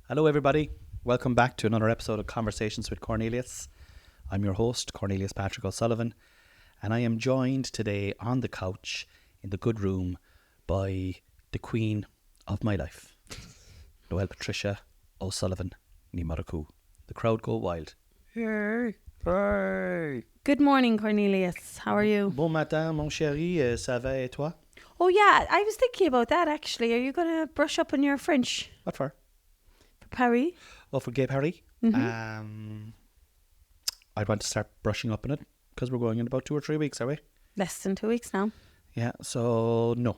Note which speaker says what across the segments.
Speaker 1: Hello everybody, welcome back to another episode of Conversations with Cornelius. I'm your host, Cornelius Patrick O'Sullivan, and I am joined today on the couch in the good room by the queen of my life, Noelle Patricia O'Sullivan ní Maracu. The crowd go wild.
Speaker 2: Hey.
Speaker 1: Hey.
Speaker 2: Good morning, Cornelius. How are you?
Speaker 1: Bon matin, mon chéri, ça va et toi?
Speaker 2: Oh yeah, I was thinking about that actually. Are you going to brush up on your French
Speaker 1: What for?
Speaker 2: for Paris?
Speaker 1: Oh, for Gay Paris?
Speaker 2: Mm-hmm.
Speaker 1: I'd want to start brushing up on it because we're going in about 2 or 3 weeks, are we?
Speaker 2: Less than 2 weeks now.
Speaker 1: Yeah, so no.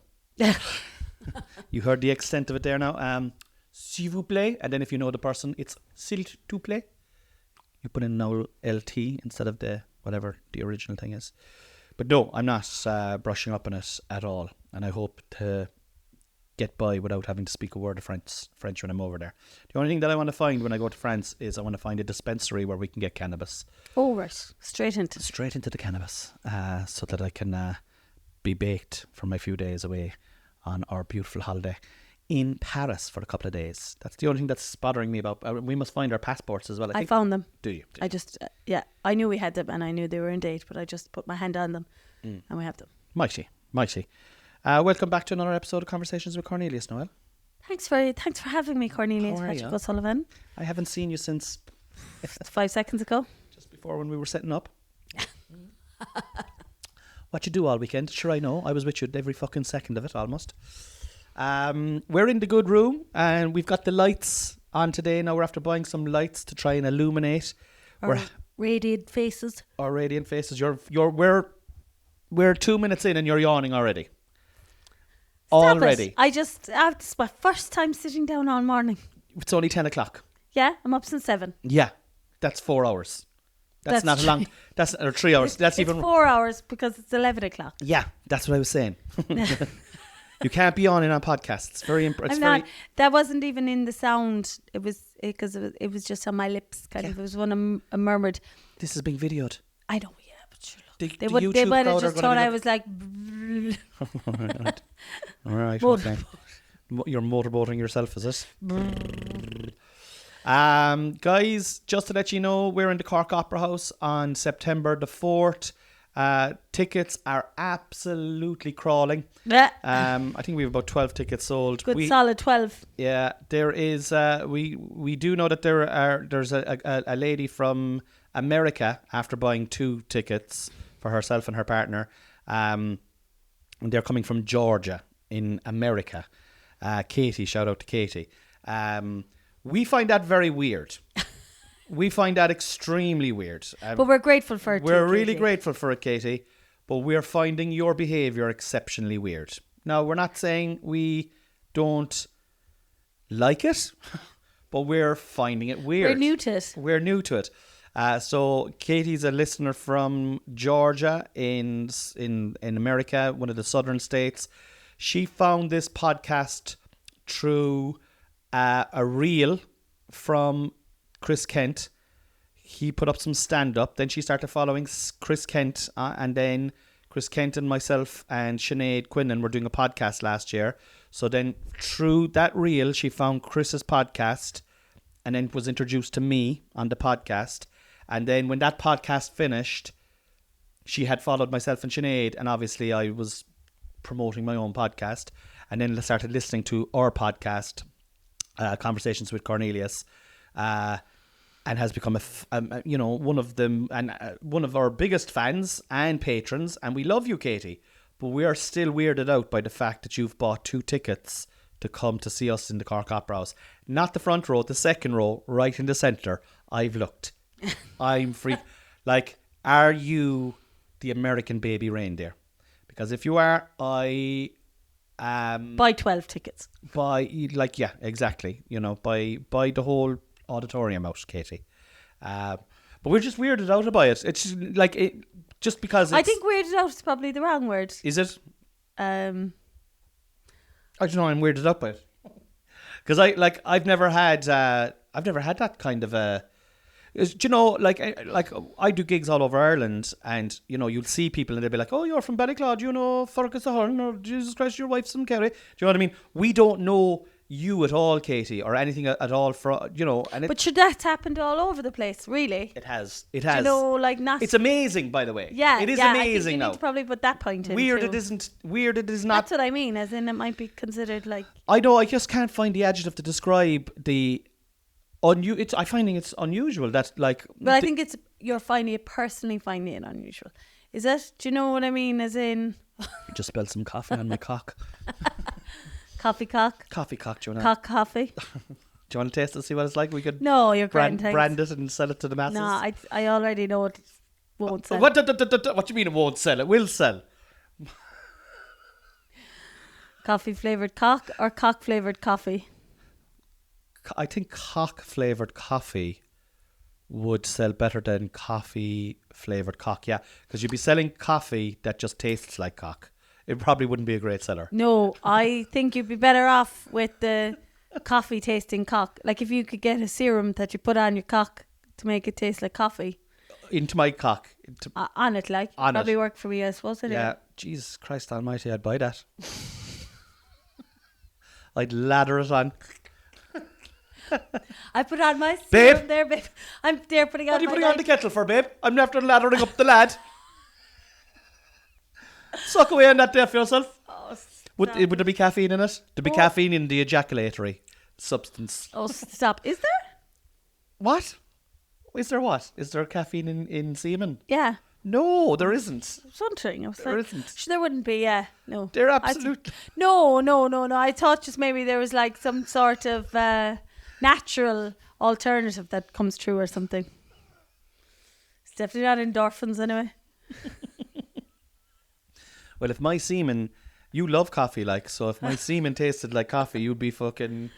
Speaker 1: You heard the extent of it there now. S'il vous plaît, and then if you know the person, it's s'il te plaît. You put in now LT instead of the whatever the original thing is. But no, I'm not brushing up on it at all, and I hope to get by without having to speak a word of French when I'm over there. The only thing that I want to find when I go to France is I want to find a dispensary where we can get cannabis.
Speaker 2: Oh right, straight into
Speaker 1: The cannabis, so that I can be baked for my few days away on our beautiful holiday in Paris for a couple of days. That's the only thing that's bothering me about. We must find our passports as well.
Speaker 2: I found them.
Speaker 1: Do you?
Speaker 2: I just, I knew we had them and I knew they were in date, but I just put my hand on them and we have them.
Speaker 1: Mighty. Welcome back to another episode of Conversations with Cornelius, Noelle.
Speaker 2: Thanks for having me, Cornelius
Speaker 1: How are
Speaker 2: Patrick
Speaker 1: you?
Speaker 2: O'Sullivan.
Speaker 1: I haven't seen you since
Speaker 2: 5 seconds ago.
Speaker 1: just before when we were setting up. What you do all weekend? Sure, I know. I was with you every fucking second of it, almost. We're in the good room and we've got the lights on today. Now we're after buying some lights to try and illuminate
Speaker 2: Our radiant faces.
Speaker 1: our radiant faces. We're 2 minutes in and you're yawning already.
Speaker 2: Stop
Speaker 1: Already.
Speaker 2: it. It's my first time sitting down all morning.
Speaker 1: It's only 10 o'clock.
Speaker 2: Yeah, I'm up since 7.
Speaker 1: Yeah, that's 4 hours. That's not
Speaker 2: true.
Speaker 1: long. That's or 3 hours. That's
Speaker 2: It's
Speaker 1: even
Speaker 2: 4 hours because it's 11 o'clock.
Speaker 1: Yeah, that's what I was saying. You can't be yawning on podcasts. It's very
Speaker 2: I'm not. That wasn't even in the sound. It was because it was just on my lips. Kind of. It was when I murmured.
Speaker 1: This is being videoed.
Speaker 2: I know. Yeah, but sure. Look,
Speaker 1: The
Speaker 2: they
Speaker 1: YouTube
Speaker 2: might have
Speaker 1: crowd are
Speaker 2: just
Speaker 1: gonna
Speaker 2: thought
Speaker 1: be
Speaker 2: I
Speaker 1: like-
Speaker 2: was like.
Speaker 1: All right.
Speaker 2: Motor-
Speaker 1: Okay. You're motorboating yourself, is it? Guys, just to let you know, we're in the Cork Opera House on September the 4th. Tickets are absolutely crawling.
Speaker 2: Yeah.
Speaker 1: I think we have about 12 tickets sold.
Speaker 2: Good solid 12.
Speaker 1: Yeah, there is. We do know that there's a lady from America after buying 2 tickets for herself and her partner. And they're coming from Georgia in America. Katie, shout out to Katie. We find that very weird. We find that extremely weird.
Speaker 2: But we're grateful for it.
Speaker 1: We're
Speaker 2: too,
Speaker 1: really
Speaker 2: Katie.
Speaker 1: grateful for it, Katie, but we're finding your behaviour exceptionally weird. Now, we're not saying we don't like it, but we're finding it weird.
Speaker 2: We're new to it.
Speaker 1: So Katie's a listener from Georgia in America, one of the southern states. She found this podcast through a reel from Chris Kent. He put up some stand-up. Then she started following Chris Kent. And then Chris Kent and myself and Sinead Quinlan were doing a podcast last year. So then through that reel, she found Chris's podcast and then was introduced to me on the podcast. And then when that podcast finished, she had followed myself and Sinead. And obviously I was promoting my own podcast. And then started listening to our podcast, Conversations with Cornelius. And has become one of them and one of our biggest fans and patrons. And we love you, Katie, but we are still weirded out by the fact that you've bought 2 tickets to come to see us in the Cork Opera House. Not the front row, the second row, right in the centre. I've looked. I'm freaked. Like, are you the American baby reindeer? Because if you are, I
Speaker 2: Buy 12 tickets.
Speaker 1: yeah, exactly. Buy the whole auditorium out, Katie. But we're just weirded out by it. It's just because
Speaker 2: I think weirded out is probably the wrong word.
Speaker 1: Is it?
Speaker 2: Um,
Speaker 1: I don't know. I'm weirded out by it because I've never had that kind of a. Do you know, like I do gigs all over Ireland, and you'll see people and they'll be like, "Oh, you're from Ballyclod, Fergus Ahern, or Jesus Christ, your wife's from Kerry." Do you know what I mean? We don't know you at all, Katie, or anything at all from, and
Speaker 2: But should that's happened all over the place, really?
Speaker 1: it has.
Speaker 2: Not.
Speaker 1: It's amazing, by the way.
Speaker 2: Yeah,
Speaker 1: it is
Speaker 2: I think
Speaker 1: amazing
Speaker 2: you
Speaker 1: now.
Speaker 2: need to probably put that point in.
Speaker 1: Weird
Speaker 2: too.
Speaker 1: it isn't. Weird it is not.
Speaker 2: That's what I mean, as in it might be considered like.
Speaker 1: I know. I just can't find the adjective to describe the. I'm finding it's unusual. That like.
Speaker 2: But I think you're personally finding it unusual. Is it? Do you know what I mean? As in.
Speaker 1: You just spilled some coffee on my cock.
Speaker 2: Coffee cock.
Speaker 1: Coffee cock, do you want
Speaker 2: Cock coffee.
Speaker 1: Do you want to taste it and see what it's like? We could
Speaker 2: No, you're grand.
Speaker 1: brand it and sell it to the masses.
Speaker 2: No, I already know it won't sell.
Speaker 1: What do you mean it won't sell? It will sell.
Speaker 2: Coffee flavoured cock or cock flavoured coffee?
Speaker 1: I think cock flavoured coffee would sell better than coffee flavoured cock, yeah. Because you'd be selling coffee that just tastes like cock. It probably wouldn't be a great seller.
Speaker 2: No, I think you'd be better off with the coffee tasting cock. Like if you could get a serum that you put on your cock to make it taste like coffee.
Speaker 1: Into my cock.
Speaker 2: On it, like.
Speaker 1: On
Speaker 2: probably
Speaker 1: it.
Speaker 2: work for me, I suppose. Anyway.
Speaker 1: Yeah, Jesus Christ almighty, I'd buy that. I'd lather it on.
Speaker 2: I put on my
Speaker 1: Babe.
Speaker 2: serum there, babe. I'm there putting on
Speaker 1: What are you
Speaker 2: my
Speaker 1: putting on the kettle for, babe? I'm after lathering up the lad. Suck away on that there for yourself.
Speaker 2: Oh,
Speaker 1: Would there be caffeine in it? There'd be caffeine in the ejaculatory substance.
Speaker 2: oh, stop. Is there?
Speaker 1: What? Is there what? Is there caffeine in semen?
Speaker 2: Yeah.
Speaker 1: No, there isn't.
Speaker 2: I was wondering. I was
Speaker 1: There
Speaker 2: like,
Speaker 1: isn't.
Speaker 2: There wouldn't be, yeah. No.
Speaker 1: There absolutely.
Speaker 2: No. I thought just maybe there was like some sort of natural alternative that comes through or something. It's definitely not endorphins anyway.
Speaker 1: Well, if my semen, you love coffee, like, so if my semen tasted like coffee, you'd be fucking.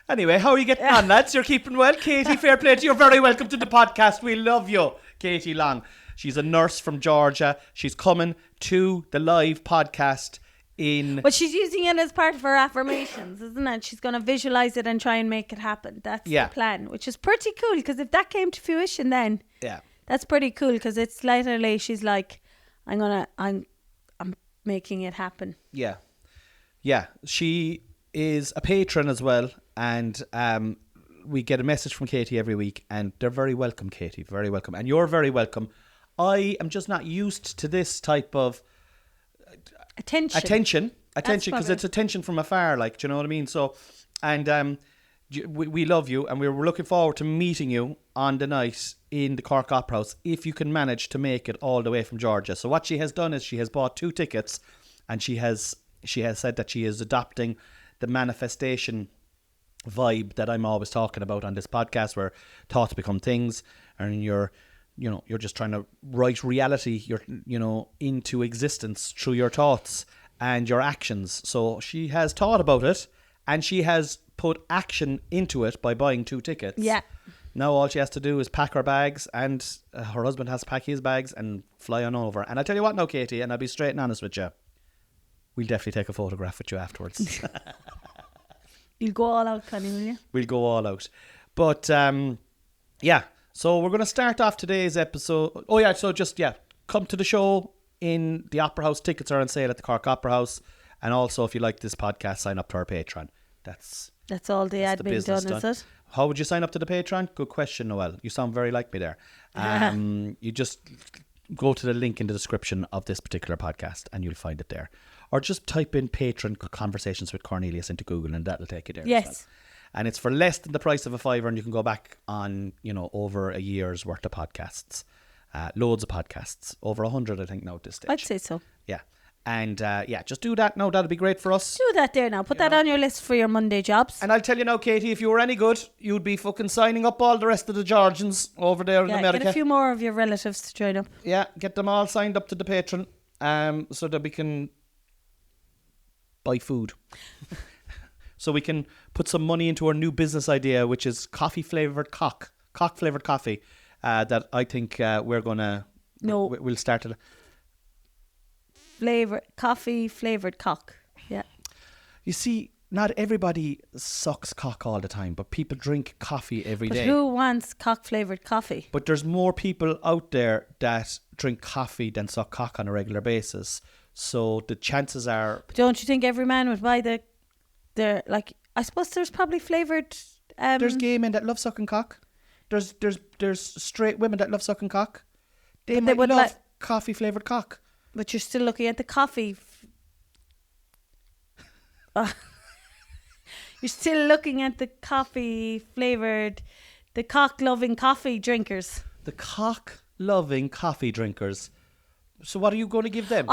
Speaker 1: Anyway, how are you getting on, lads? You're keeping well? Katie, fair play to you. You're very welcome to the podcast. We love you, Katie Long. She's a nurse from Georgia. She's coming to the live podcast in.
Speaker 2: But she's using it as part of her affirmations, isn't it? She's going to visualize it and try and make it happen. That's the plan, which is pretty cool, because if that came to fruition then, that's pretty cool, because it's literally, she's like, I'm making it happen.
Speaker 1: Yeah. She is a patron as well, and we get a message from Katie every week, and they're very welcome, Katie, very welcome, and you're very welcome. I am just not used to this type of attention, because it's attention from afar, like, do you know what I mean? So, and we love you, and we're looking forward to meeting you on the night in the Cork Opera House, if you can manage to make it all the way from Georgia. So what she has done is she has bought 2 tickets, and she has said that she is adopting the manifestation vibe that I'm always talking about on this podcast, where thoughts become things, and you're just trying to write reality, into existence through your thoughts and your actions. So she has thought about it, and she has put action into it by buying 2 tickets.
Speaker 2: Yeah.
Speaker 1: Now all she has to do is pack her bags, and her husband has to pack his bags and fly on over. And I tell you what now, Katie, and I'll be straight and honest with you, we'll definitely take a photograph with you afterwards.
Speaker 2: You'll go all out, Connie, will you?
Speaker 1: We'll go all out. But, so we're going to start off today's episode. Oh, yeah, so just, come to the show in the Opera House. Tickets are on sale at the Cork Opera House. And also, if you like this podcast, sign up to our Patreon. That's
Speaker 2: all the admin done, is it?
Speaker 1: How would you sign up to the Patreon? Good question, Noelle. You sound very like me there. You just go to the link in the description of this particular podcast, and you'll find it there. Or just type in Patron Conversations with Cornelius into Google, and that'll take you there.
Speaker 2: Yes.
Speaker 1: As well. And it's for less than the price of a $5, and you can go back on, over a year's worth of podcasts. Loads of podcasts. Over 100, I think, now at this stage.
Speaker 2: I'd say so.
Speaker 1: Yeah. And just do that now. That'll be great for us.
Speaker 2: Do that there now. Put that on your list for your Monday jobs.
Speaker 1: And I'll tell you now, Katie, if you were any good, you'd be fucking signing up all the rest of the Georgians over there in America.
Speaker 2: Get a few more of your relatives to join up.
Speaker 1: Yeah, get them all signed up to the Patreon, so that we can buy food. So we can put some money into our new business idea, which is cock flavoured coffee, that I think we're going to...
Speaker 2: No.
Speaker 1: We'll start it.
Speaker 2: Coffee flavoured cock. Yeah.
Speaker 1: You see, not everybody sucks cock all the time, but people drink coffee every day.
Speaker 2: But who wants cock flavoured coffee?
Speaker 1: But there's more people out there that drink coffee than suck cock on a regular basis. So the chances are...
Speaker 2: But don't you think every man would buy the like I suppose there's probably flavoured...
Speaker 1: there's gay men that love sucking cock. There's straight women that love sucking cock. They would love coffee flavoured cock.
Speaker 2: But you're still looking at the coffee... You're still looking at the coffee flavoured... The cock-loving coffee drinkers.
Speaker 1: The cock-loving coffee drinkers. So what are you going to give them?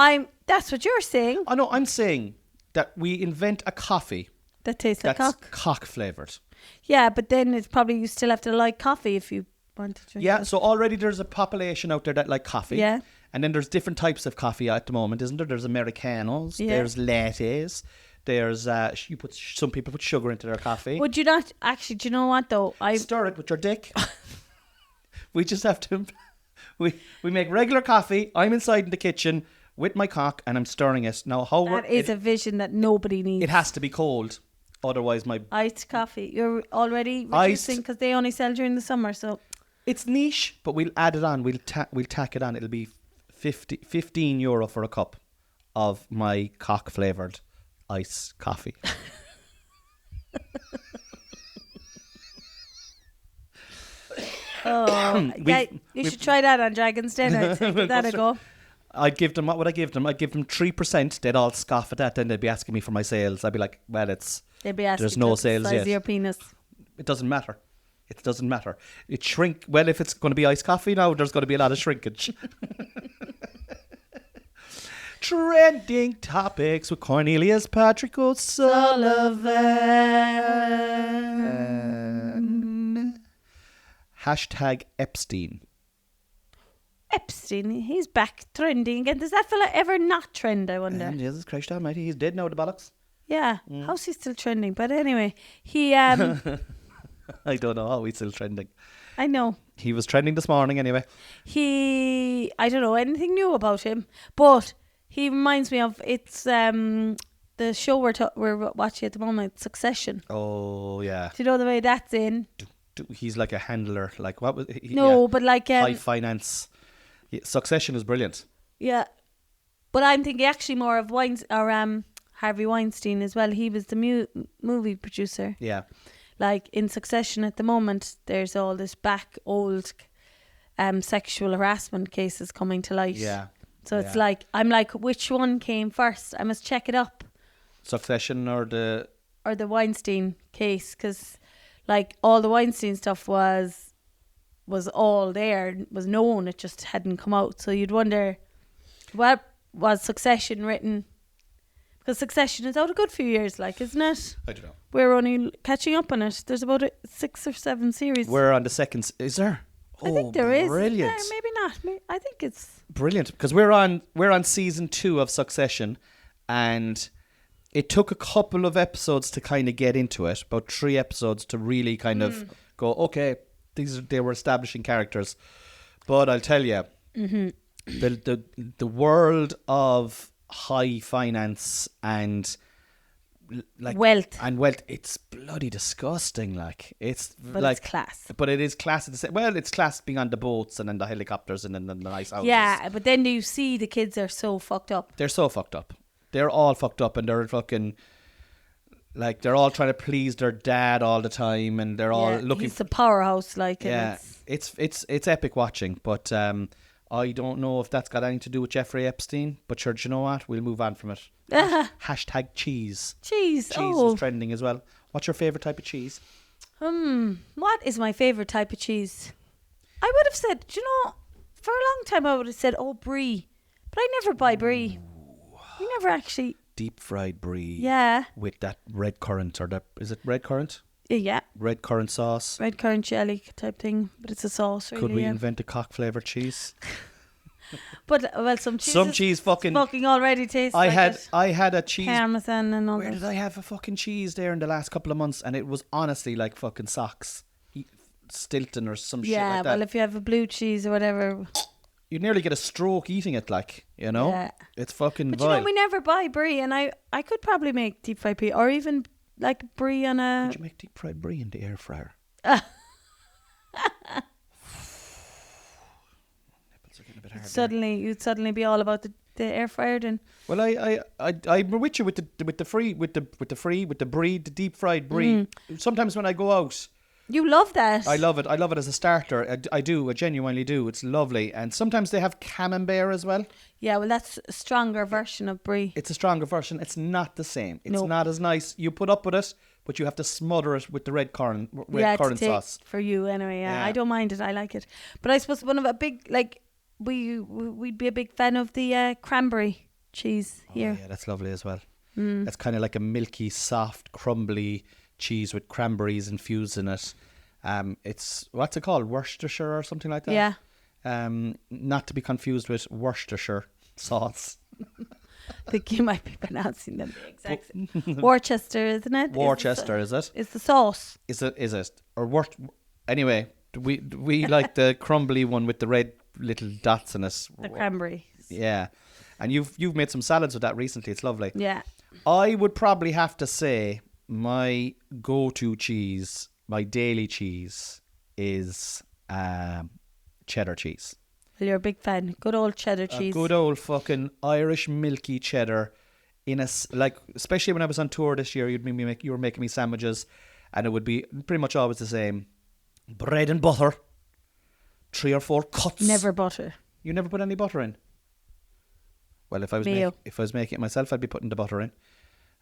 Speaker 2: That's what you're saying.
Speaker 1: Oh, no, I'm saying that we invent a coffee...
Speaker 2: That tastes like cock.
Speaker 1: That's cock-flavoured.
Speaker 2: Yeah, but then it's probably you still have to like coffee if you want to drink it.
Speaker 1: So already there's a population out there that like coffee.
Speaker 2: Yeah.
Speaker 1: And then there's different types of coffee at the moment, isn't there? There's Americanos, there's lattes, there's some people put sugar into their coffee.
Speaker 2: Would you not actually? Do you know what though?
Speaker 1: Stir it with your dick. We just have to. We make regular coffee. I'm inside in the kitchen with my cock and I'm stirring it. Now
Speaker 2: that is a vision that nobody needs.
Speaker 1: It has to be cold, otherwise my
Speaker 2: iced coffee. You're already reducing because they only sell during the summer, so
Speaker 1: it's niche. But we'll add it on. We'll tack it on. It'll be 15 euro for a cup of my cock flavoured ice coffee.
Speaker 2: You should try that on Dragon's Den. I'd say. Give that a go.
Speaker 1: I'd give them, what would I give them? I'd give them 3%. They'd all scoff at that. Then they'd be asking me for my sales. I'd be like, well,
Speaker 2: they'd be asking
Speaker 1: there's no sales
Speaker 2: the size
Speaker 1: yet.
Speaker 2: Of your penis.
Speaker 1: It doesn't matter. It doesn't matter. It shrink. Well, if it's going to be iced coffee now, there's going to be a lot of shrinkage. Trending topics with Cornelius Patrick O'Sullivan. Hashtag Epstein.
Speaker 2: Epstein, he's back trending again. Does that fella ever not trend, I wonder?
Speaker 1: Jesus Christ almighty, he's dead now, the bollocks.
Speaker 2: Yeah, how's he still trending? But anyway, he...
Speaker 1: I don't know how he's still trending.
Speaker 2: I know.
Speaker 1: He was trending this morning anyway.
Speaker 2: I don't know anything new about him, but he reminds me of, it's the show we're watching at the moment, Succession.
Speaker 1: Oh, yeah.
Speaker 2: Do you know the way that's in?
Speaker 1: He's like a handler, like what was he?
Speaker 2: But like...
Speaker 1: high finance. Yeah, Succession is brilliant.
Speaker 2: Yeah. But I'm thinking actually more of Harvey Weinstein as well. He was the movie producer.
Speaker 1: Yeah.
Speaker 2: Like in Succession at the moment, there's all this old sexual harassment cases coming to light.
Speaker 1: Yeah.
Speaker 2: So it's like, I'm like, which one came first? I must check it up.
Speaker 1: Succession or the
Speaker 2: Weinstein case, because like all the Weinstein stuff was all there, was known, it just hadn't come out. So you'd wonder, what was Succession written? Because Succession is out a good few years, like, isn't it?
Speaker 1: I don't know.
Speaker 2: We're only catching up on it. There's about 6 or 7 series.
Speaker 1: We're on the second. Is there?
Speaker 2: I think there is.
Speaker 1: Brilliant.
Speaker 2: Yeah, maybe not. I think it's
Speaker 1: brilliant, because we're on season 2 of Succession, and it took a couple of episodes to kind of get into it. About 3 episodes to really kind of go, okay, they were establishing characters. But I'll tell you, the world of high finance and like
Speaker 2: wealth,
Speaker 1: it's bloody disgusting. Like it's
Speaker 2: class.
Speaker 1: But it is class. It's class being on the boats and then the helicopters and then the nice houses.
Speaker 2: Yeah, but then you see the kids are so fucked up.
Speaker 1: They're so fucked up. They're all fucked up, and they're fucking. Like, they're all trying to please their dad all the time, and they're all looking...
Speaker 2: He's the powerhouse, like...
Speaker 1: Yeah, it's epic watching, but I don't know if that's got anything to do with Jeffrey Epstein, but sure, do you know what? We'll move on from it. Hashtag cheese.
Speaker 2: Cheese,
Speaker 1: Cheese is trending as well. What's your favourite type of cheese?
Speaker 2: What is my favourite type of cheese? I would have said, do you know, for a long time I would have said, brie. But I never buy brie. We never actually...
Speaker 1: Deep fried brie.
Speaker 2: Yeah.
Speaker 1: With that red currant, is it red currant?
Speaker 2: Yeah.
Speaker 1: Red currant sauce.
Speaker 2: Red currant jelly type thing, but it's a sauce, really.
Speaker 1: Could we invent a cock flavoured cheese?
Speaker 2: But some cheese fucking already tastes
Speaker 1: I had a cheese
Speaker 2: Parmesan and all that.
Speaker 1: Where did I have a fucking cheese there in the last couple of months, and it was honestly like fucking socks. Stilton or some shit like that.
Speaker 2: Yeah, well, if you have a blue cheese or whatever,
Speaker 1: you nearly get a stroke eating it, like, you know?
Speaker 2: Yeah.
Speaker 1: It's fucking
Speaker 2: But
Speaker 1: vile.
Speaker 2: you know, we never buy brie, and I could probably make deep fried brie, or even like brie on a...
Speaker 1: Could you make deep fried brie in the air fryer?
Speaker 2: Nipples
Speaker 1: are getting a bit hard.
Speaker 2: You'd suddenly be all about the the air fryer then.
Speaker 1: Well, I'm with you with the brie, the deep fried brie. Sometimes when I go out,
Speaker 2: you love that.
Speaker 1: I love it. I love it as a starter. I do. I genuinely do. It's lovely. And sometimes they have camembert as well.
Speaker 2: Yeah, well, that's a stronger version of brie.
Speaker 1: It's a stronger version. It's not the same. It's not as nice. You put up with it, but you have to smother it with the red corn sauce.
Speaker 2: For you anyway. Yeah, I don't mind it. I like it. But I suppose one of a big we'd be a big fan of the cranberry cheese here.
Speaker 1: Yeah, that's lovely as well. That's kind of like a milky, soft, crumbly cheese with cranberries infused in it. It's what's it called, Worcestershire or something like that.
Speaker 2: Yeah.
Speaker 1: Not to be confused with Worcestershire sauce.
Speaker 2: I think you might be pronouncing them the exact same. Worcester, isn't it?
Speaker 1: Worcester, is it?
Speaker 2: It's the sauce.
Speaker 1: Is it? Or anyway, we like the crumbly one with the red little dots in it.
Speaker 2: The cranberry.
Speaker 1: Yeah, and you've made some salads with that recently. It's lovely.
Speaker 2: Yeah.
Speaker 1: I would probably have to say my go-to cheese, my daily cheese, is cheddar cheese.
Speaker 2: Well, you're a big fan. Good old cheddar cheese.
Speaker 1: Good old fucking Irish milky cheddar. Especially when I was on tour this year, you were making me sandwiches, and it would be pretty much always the same. Bread and butter. 3 or 4 cuts.
Speaker 2: Never butter.
Speaker 1: You never put any butter in? Well, if I was making it myself, I'd be putting the butter in.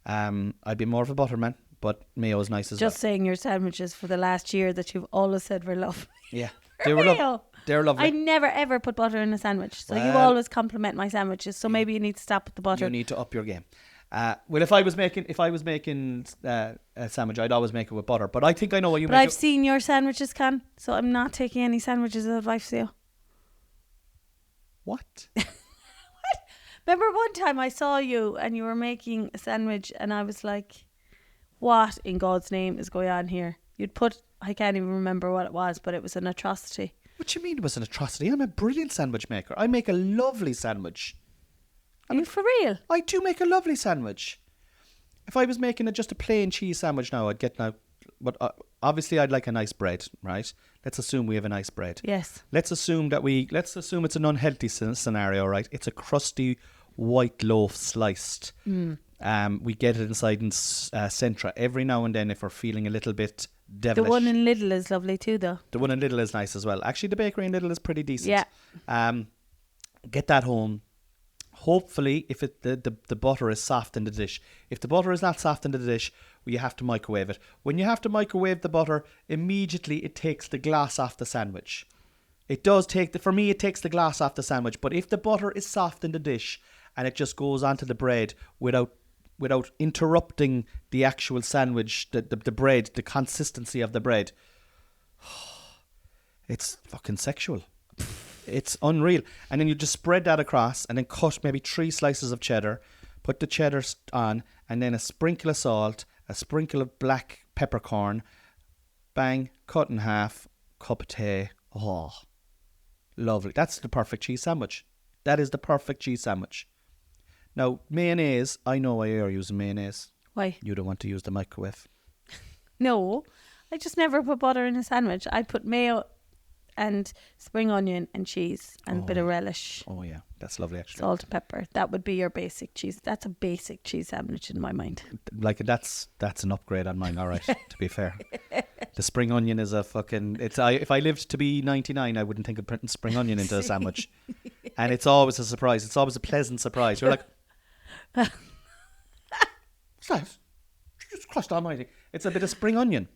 Speaker 1: I'd be more of a butter man, but mayo is nice as well.
Speaker 2: Just saying your sandwiches for the last year that you've always said were lovely.
Speaker 1: Yeah, they were lovely. They're lovely.
Speaker 2: I never ever put butter in a sandwich, so you always compliment my sandwiches. So maybe you need to stop with the butter.
Speaker 1: You need to up your game. Well, if I was making a sandwich, I'd always make it with butter. But I think I know what you. But
Speaker 2: I've seen your sandwiches, Con, so I'm not taking any sandwiches out of life sale.
Speaker 1: What?
Speaker 2: Remember one time I saw you and you were making a sandwich and I was like, what in God's name is going on here? I can't even remember what it was, but it was an atrocity.
Speaker 1: What do you mean it was an atrocity? I'm a brilliant sandwich maker. I make a lovely sandwich.
Speaker 2: Are you for real?
Speaker 1: I do make a lovely sandwich. If I was making just a plain cheese sandwich now, but obviously I'd like a nice bread, right? Let's assume we have a nice bread.
Speaker 2: Yes.
Speaker 1: Let's assume it's an unhealthy scenario, right? It's a crusty white loaf sliced. We get it inside in Centra every now and then if we're feeling a little bit devilish.
Speaker 2: The one in Lidl is lovely too, though.
Speaker 1: The one in Lidl is nice as well. Actually, the bakery in Lidl is pretty decent. Yeah. Get that home. Hopefully, if the butter is soft in the dish. If the butter is not soft in the dish, you have to microwave it. When you have to microwave the butter, immediately it takes the gloss off the sandwich. It does for me, it takes the gloss off the sandwich. But if the butter is soft in the dish and it just goes onto the bread without interrupting the actual sandwich, the bread, the consistency of the bread, it's fucking sexual. It's unreal. And then you just spread that across and then cut maybe 3 slices of cheddar, put the cheddar on, and then a sprinkle of salt, a sprinkle of black peppercorn, bang, cut in half, cup of tea. Oh, lovely. That's the perfect cheese sandwich. That is the perfect cheese sandwich. Now, mayonnaise, I know why you're using mayonnaise.
Speaker 2: Why?
Speaker 1: You don't want to use the microwave.
Speaker 2: No, I just never put butter in a sandwich. I put mayo and spring onion and cheese and a bit of relish.
Speaker 1: Oh yeah, that's lovely actually.
Speaker 2: Salt and pepper. That would be your basic cheese. That's a basic cheese sandwich in my mind.
Speaker 1: Like that's an upgrade on mine, all right, to be fair. The spring onion is a fucking... if I lived to be 99, I wouldn't think of putting spring onion into a sandwich. And it's always a surprise. It's always a pleasant surprise. You're like... What's that? Just Christ almighty. It's a bit of spring onion.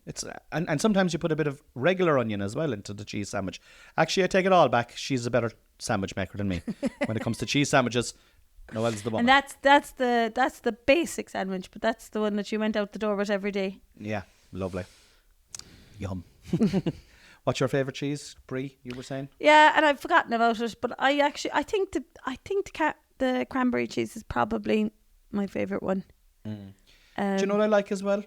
Speaker 1: And sometimes you put a bit of regular onion as well into the cheese sandwich. Actually, I take it all back. She's a better sandwich maker than me. When it comes to cheese sandwiches, Noelle's the woman.
Speaker 2: And that's the basic sandwich, but that's the one that you went out the door with every day.
Speaker 1: Yeah, lovely. Yum. What's your favourite cheese, Brie? You were saying?
Speaker 2: Yeah, and I've forgotten about it, but I think the cranberry cheese is probably my favourite one.
Speaker 1: Do you know what I like as well?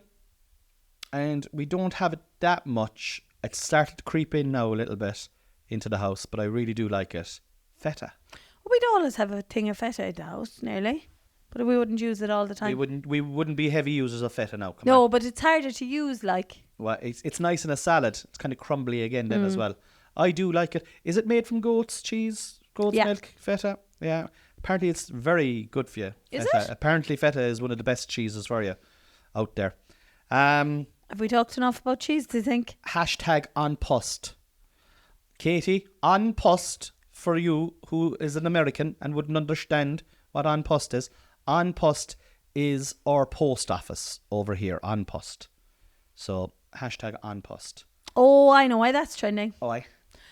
Speaker 1: And we don't have it that much. It's started to creep in now a little bit into the house, but I really do like it. Feta.
Speaker 2: Well, we'd always have a thing of feta in the house, nearly, but we wouldn't use it all the time.
Speaker 1: We wouldn't be heavy users of feta now.
Speaker 2: No, but it's harder to use, like.
Speaker 1: Well, it's nice in a salad. It's kind of crumbly again then as well. I do like it. Is it made from goat's cheese? Goat's milk? Feta? Yeah. Apparently it's very good for you.
Speaker 2: Is
Speaker 1: feta.
Speaker 2: it?
Speaker 1: Apparently feta is one of the best cheeses for you out there. Have
Speaker 2: we talked enough about cheese, do you think?
Speaker 1: Hashtag on post. Katie, on post for you who is an American and wouldn't understand what on post is. On post is our post office over here, on post. So hashtag on post.
Speaker 2: Oh, I know why that's trending.
Speaker 1: Oh, aye.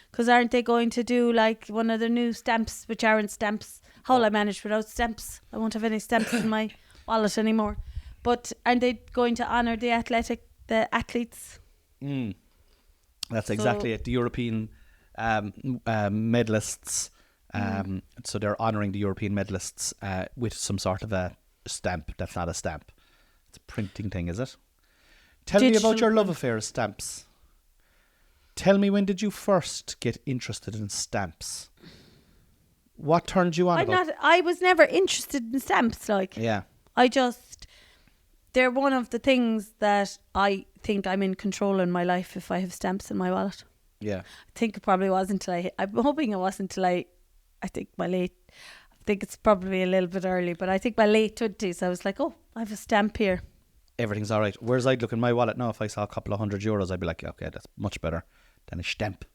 Speaker 2: Because aren't they going to do like one of the new stamps, which aren't stamps? How will I manage without stamps? I won't have any stamps in my wallet anymore. But aren't they going to honour the athletes?
Speaker 1: That's exactly it. The European medalists. So they're honouring the European medalists with some sort of a stamp. That's not a stamp. It's a printing thing, is it? Tell me about your love affair of stamps. Tell me, when did you first get interested in stamps? What turned you on?
Speaker 2: I was never interested in stamps.
Speaker 1: Yeah.
Speaker 2: They're one of the things that I think I'm in control in my life if I have stamps in my wallet.
Speaker 1: Yeah.
Speaker 2: I think it probably was I'm hoping it wasn't until I think it's probably a little bit early, but I think my late 20s I was like, oh, I have a stamp here.
Speaker 1: Everything's all right. Whereas I'd look in my wallet now, if I saw a couple of €100, I'd be like, okay, that's much better than a stamp.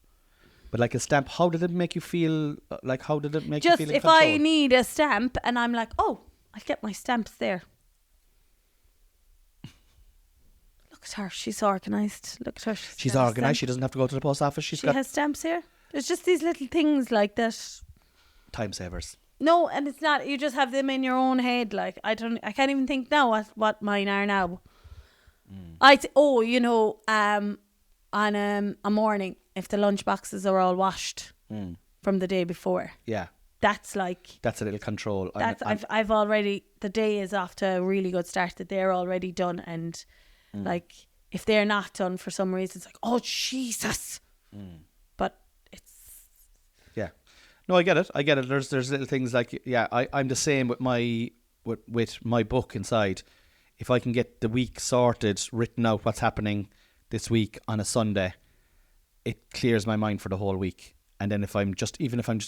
Speaker 1: But like a stamp, how did it make you feel? Like, how did it make you feel in control?
Speaker 2: Just if I need a stamp and I'm like, oh, I'll get my stamps there. Look at her. She's organised. Look at her.
Speaker 1: She's organised. She doesn't have to go to the post office. She
Speaker 2: has stamps here. There's just these little things like that.
Speaker 1: Time savers.
Speaker 2: No, and it's not. You just have them in your own head. Like, I can't even think now what mine are now. On a morning, if the lunch boxes are all washed from the day before.
Speaker 1: Yeah.
Speaker 2: That's a
Speaker 1: little control.
Speaker 2: I've already, the day is off to a really good start, that they're already done, and like if they're not done for some reason, it's like, oh Jesus. But it's
Speaker 1: no, I get it. There's little things like, I'm the same with my book inside. If I can get the week sorted, written out what's happening this week on a Sunday, it clears my mind for the whole week. And then if I'm just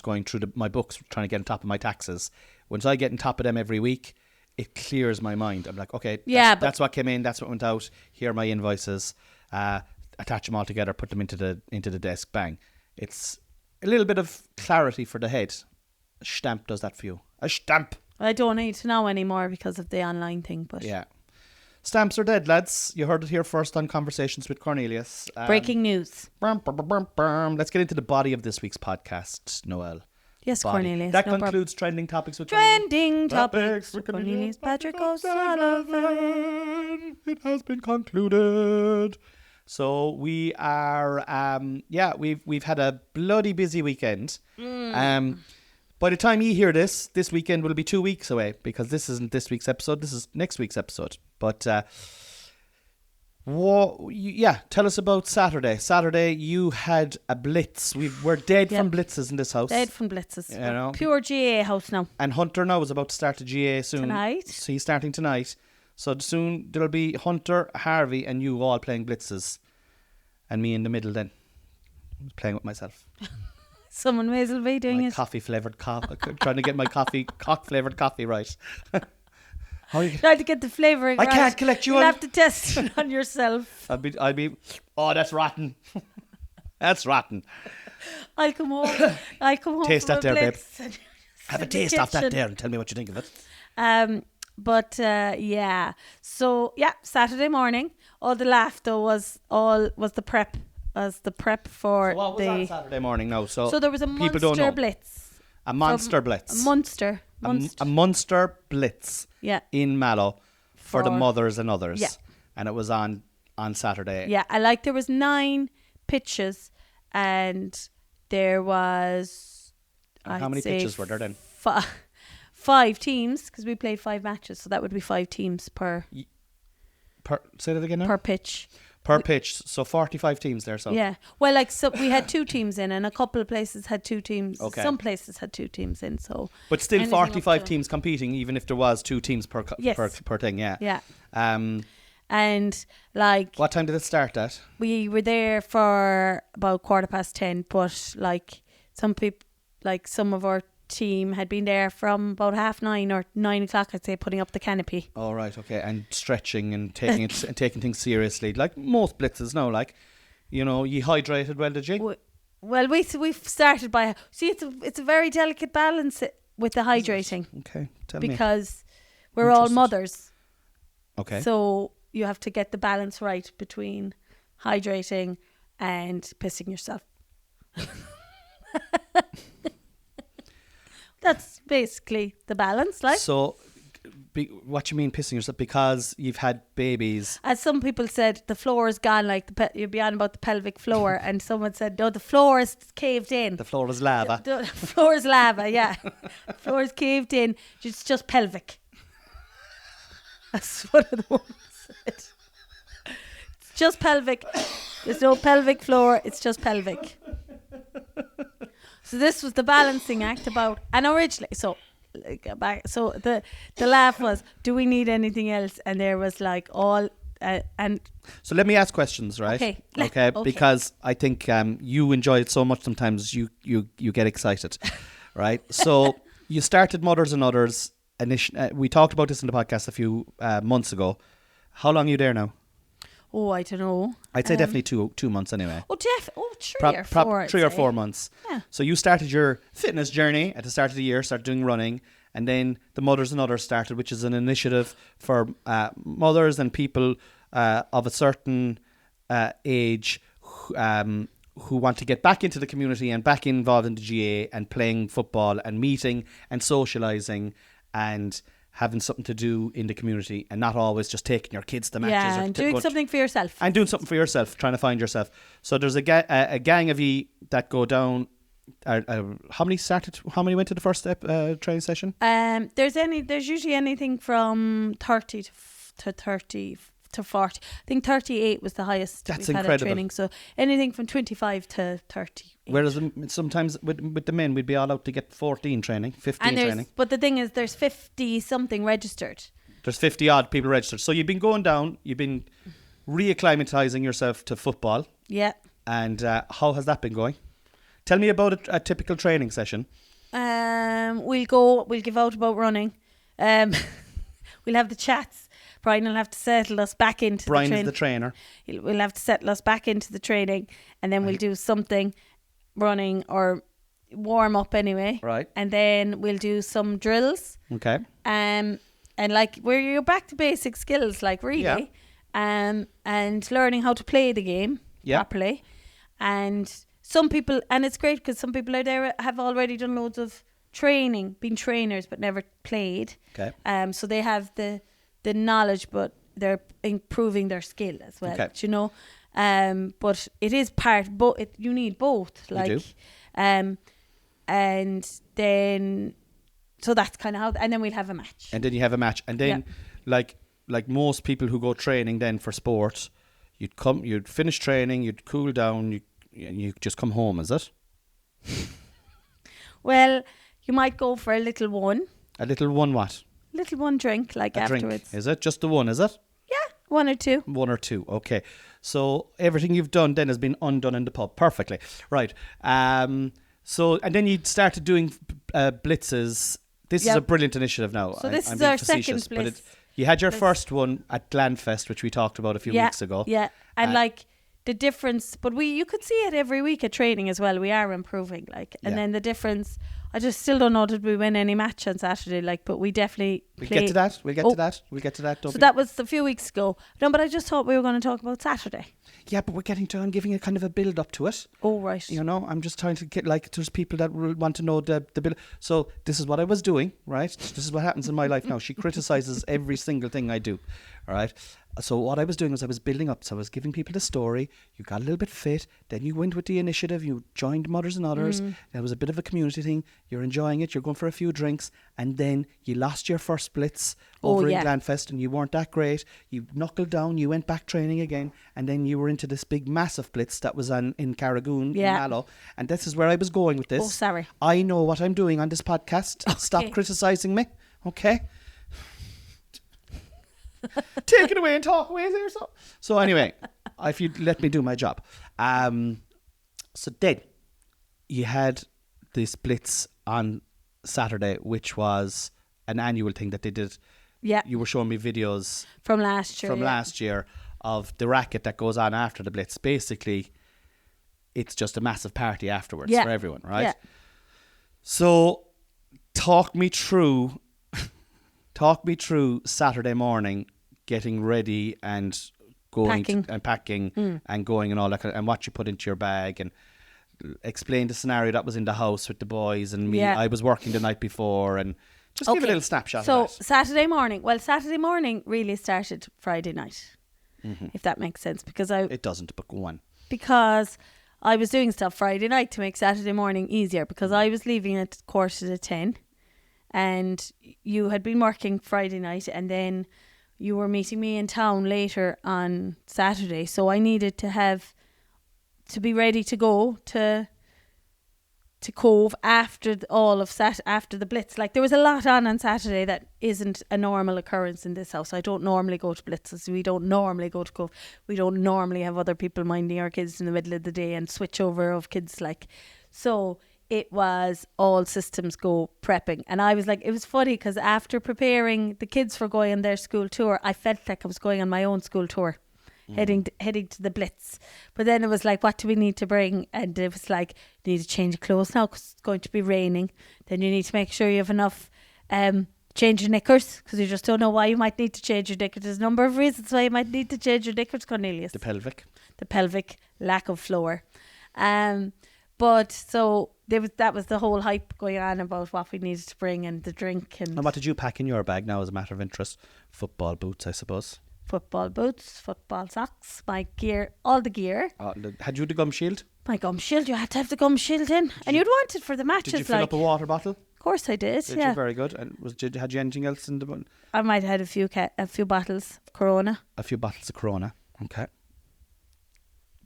Speaker 1: going through my books, trying to get on top of my taxes, once I get on top of them every week, it clears my mind. I'm like, okay, that's what came in, that's what went out. Here are my invoices. Attach them all together, put them into the desk. Bang! It's a little bit of clarity for the head. A stamp does that for you. A stamp.
Speaker 2: I don't need to know anymore because of the online thing. But
Speaker 1: yeah. Stamps are dead, lads. You heard it here first on Conversations with Cornelius.
Speaker 2: Breaking news.
Speaker 1: Let's get into the body of this week's podcast, Noelle.
Speaker 2: Yes, Cornelius.
Speaker 1: That concludes Trending Topics with
Speaker 2: Trending Topics with Cornelius Patrick O'Sullivan.
Speaker 1: It has been concluded. So we are, we've had a bloody busy weekend. By the time you hear this weekend will be 2 weeks away, because this isn't this week's episode, this is next week's episode. But, tell us about Saturday. Saturday, you had a blitz. We're dead from blitzes in this house.
Speaker 2: Dead from blitzes. You know? Pure GA house now.
Speaker 1: And Hunter now is about to start a GA soon.
Speaker 2: Tonight.
Speaker 1: So he's starting tonight. So soon there'll be Hunter, Harvey and you all playing blitzes. And me in the middle then, playing with myself.
Speaker 2: Someone may as well be doing
Speaker 1: my
Speaker 2: it.
Speaker 1: Coffee-flavoured trying to get my cock-flavoured coffee right.
Speaker 2: Trying to get the flavouring right.
Speaker 1: I can't collect you.
Speaker 2: You'll have to test it on yourself.
Speaker 1: I'd be, oh, that's rotten. That's rotten.
Speaker 2: I'll come home
Speaker 1: taste
Speaker 2: from
Speaker 1: that there, babe.
Speaker 2: Have
Speaker 1: a taste off that there and tell me what you think of it.
Speaker 2: So Saturday morning, all the laughter was the prep. As the prep for
Speaker 1: what was on Saturday morning now? So
Speaker 2: there was a Munster blitz.
Speaker 1: A Munster blitz.
Speaker 2: Munster.
Speaker 1: A Munster blitz.
Speaker 2: Yeah.
Speaker 1: In Mallow for the mothers and others.
Speaker 2: Yeah.
Speaker 1: And it was on Saturday.
Speaker 2: Yeah, there was 9 pitches, and there was.
Speaker 1: How many pitches were there then?
Speaker 2: 5 teams, because we played 5 matches, so that would be 5 teams per.
Speaker 1: Say that again now?
Speaker 2: Per pitch.
Speaker 1: Per pitch, so 45 teams there. So
Speaker 2: yeah, well, so we had 2 teams in, and a couple of places had 2 teams.
Speaker 1: Okay.
Speaker 2: Some places had 2 teams in, so.
Speaker 1: But still, 45 teams competing, even if there was 2 teams per thing. Yeah.
Speaker 2: Yeah. And like.
Speaker 1: What time did it start at?
Speaker 2: We were there for about 10:15, but like some people, like some of our team had been there from about 9:30 or 9 o'clock, I'd say, putting up the canopy.
Speaker 1: Oh, right, okay. And stretching and taking it and taking things seriously. Like most blitzes now, like, you hydrated well, did you?
Speaker 2: Well, we've started by... See, it's a very delicate balance with the hydrating.
Speaker 1: Okay, tell me.
Speaker 2: Because we're all mothers.
Speaker 1: Okay.
Speaker 2: So you have to get the balance right between hydrating and pissing yourself. That's basically the balance, like.
Speaker 1: So, what you mean pissing yourself? Because you've had babies.
Speaker 2: As some people said, the floor is gone, like you'd be on about the pelvic floor, and someone said, no, the floor is caved in.
Speaker 1: The floor is lava.
Speaker 2: The floor is lava, yeah. The floor is caved in. It's just pelvic. That's what the woman said. It's just pelvic. There's no pelvic floor. It's just pelvic. So this was the balancing act about, and originally, the laugh was, do we need anything else? And there was like all, and.
Speaker 1: So let me ask questions, right? Okay. Because I think you enjoy it so much. Sometimes you get excited, right? So you started Mothers and Others. We talked about this in the podcast a few months ago. How long are you there now?
Speaker 2: Oh, I don't know.
Speaker 1: I'd say definitely 2 months anyway.
Speaker 2: Oh, three or four.
Speaker 1: 3 or 4 months.
Speaker 2: Yeah.
Speaker 1: So you started your fitness journey at the start of the year, started doing running, and then the Mothers and Others started, which is an initiative for mothers and people of a certain age who want to get back into the community and back involved in the GA and playing football and meeting and socialising and having something to do in the community and not always just taking your kids to matches.
Speaker 2: Yeah, and doing something for yourself.
Speaker 1: And doing something for yourself, trying to find yourself. So there's a gang of you that go down. How many went to the first training session?
Speaker 2: There's usually anything from 30 to 30 to 40. I think 38 was the highest.
Speaker 1: That's
Speaker 2: we've
Speaker 1: incredible.
Speaker 2: Had at training. So anything from 25 to 30.
Speaker 1: Whereas sometimes with the men, we'd be all out to get 14 training, 15 training.
Speaker 2: But the thing is, there's 50 something registered.
Speaker 1: There's 50 odd people registered. So you've been going down, you've been reacclimatising yourself to football.
Speaker 2: Yeah.
Speaker 1: And how has that been going? Tell me about a typical training session.
Speaker 2: We'll give out about running. We'll have the chats. Brian will have to settle us back into the training.
Speaker 1: Brian's the trainer.
Speaker 2: We'll have to settle us back into the training, and then we'll do something running or warm up anyway.
Speaker 1: Right.
Speaker 2: And then we'll do some drills.
Speaker 1: Okay.
Speaker 2: And like where you're back to basic skills, like really.
Speaker 1: Yeah.
Speaker 2: And learning how to play the game properly. And some people, and it's great because some people out there have already done loads of training, been trainers but never played.
Speaker 1: Okay.
Speaker 2: So they have the knowledge, but they're improving their skill as well.
Speaker 1: Okay.
Speaker 2: You know, but it is you need both. Like,
Speaker 1: you do.
Speaker 2: And then so that's kind of how. And then we'll have a match.
Speaker 1: And then you have a match, and then like most people who go training then for sport, you'd finish training, you'd cool down, you just come home. Is it?
Speaker 2: Well, you might go for a little one.
Speaker 1: A little one what?
Speaker 2: Little one drink, like
Speaker 1: a
Speaker 2: afterwards.
Speaker 1: Drink. Is it just the one? Is it?
Speaker 2: Yeah, 1 or 2.
Speaker 1: 1 or 2. Okay. So everything you've done then has been undone in the pub. Perfectly. Right. So and then you started doing blitzes. This is a brilliant initiative now.
Speaker 2: So this is our second blitz.
Speaker 1: You had your first one at Glanfest, which we talked about a few weeks ago.
Speaker 2: Yeah. And like the difference, but you could see it every week at training as well. We are improving, like, and then the difference. I just still don't know did we win any match on Saturday, like, but we definitely.
Speaker 1: We'll get to that. We'll get to that.
Speaker 2: So that was a few weeks ago. No, but I just thought we were going to talk about Saturday.
Speaker 1: Yeah, but we're getting to and giving a kind of a build up to it.
Speaker 2: Oh, right.
Speaker 1: You know, I'm just trying to get, like, there's people that will want to know the build. So this is what I was doing, right? This is what happens in my life now. She criticizes every single thing I do, all right? So what I was doing was I was building up. So I was giving people the story. You got a little bit fit. Then you went with the initiative. You joined Mothers and Others. There was a bit of a community thing. You're enjoying it. You're going for a few drinks. And then you lost your first splits over in Glanfest and you weren't that great. You knuckled down. You went back training again. And then you were into this big massive blitz that was in Carragoon, in Mallow. And this is where I was going with this.
Speaker 2: Oh, sorry.
Speaker 1: I know what I'm doing on this podcast. Okay. Stop criticising me. Okay? Take it away and talk away there. So anyway, if you'd let me do my job. So then you had this blitz on Saturday, which was an annual thing that they did.
Speaker 2: Yeah.
Speaker 1: You were showing me videos
Speaker 2: from last year.
Speaker 1: Of the racket that goes on after the Blitz. Basically, it's just a massive party afterwards for everyone, right?
Speaker 2: Yeah.
Speaker 1: So, talk me through Saturday morning, getting ready and going packing and going and all that, and what you put into your bag, and explain the scenario that was in the house with the boys and me. I was working the night before, and just give a little snapshot of that. So
Speaker 2: Saturday morning really started Friday night, if that makes sense, because
Speaker 1: it doesn't, but go on.
Speaker 2: Because I was doing stuff Friday night to make Saturday morning easier, because I was leaving at 9:45, and you had been working Friday night, and then you were meeting me in town later on Saturday, so I needed to be ready to go to Cove after after the Blitz. Like, there was a lot on Saturday that isn't a normal occurrence in this house. I don't normally go to Blitzes. We don't normally go to Cove. We don't normally have other people minding our kids in the middle of the day and switch over of kids. So it was all systems go prepping. And I was like, it was funny because after preparing the kids for going on their school tour, I felt like I was going on my own school tour. Heading to the Blitz. But then it was like, what do we need to bring? And it was like, you need to change your clothes now because it's going to be raining. Then you need to make sure you have enough change your knickers, because you just don't know why you might need to change your knickers. There's a number of reasons why you might need to change your knickers, Cornelius.
Speaker 1: The pelvic,
Speaker 2: lack of floor. But so that was the whole hype going on about what we needed to bring and the drink. And
Speaker 1: what did you pack in your bag now, as a matter of interest? Football boots, I suppose.
Speaker 2: Football boots, football socks, my gear, all the gear.
Speaker 1: Had you the gum shield?
Speaker 2: My gum shield, you had to have the gum shield in. And you'd want it for the matches.
Speaker 1: Did you fill up a water bottle?
Speaker 2: Of course I did,
Speaker 1: Did you? Very good. And had you anything else in the one?
Speaker 2: I might have had a few bottles of Corona.
Speaker 1: A few bottles of Corona, okay.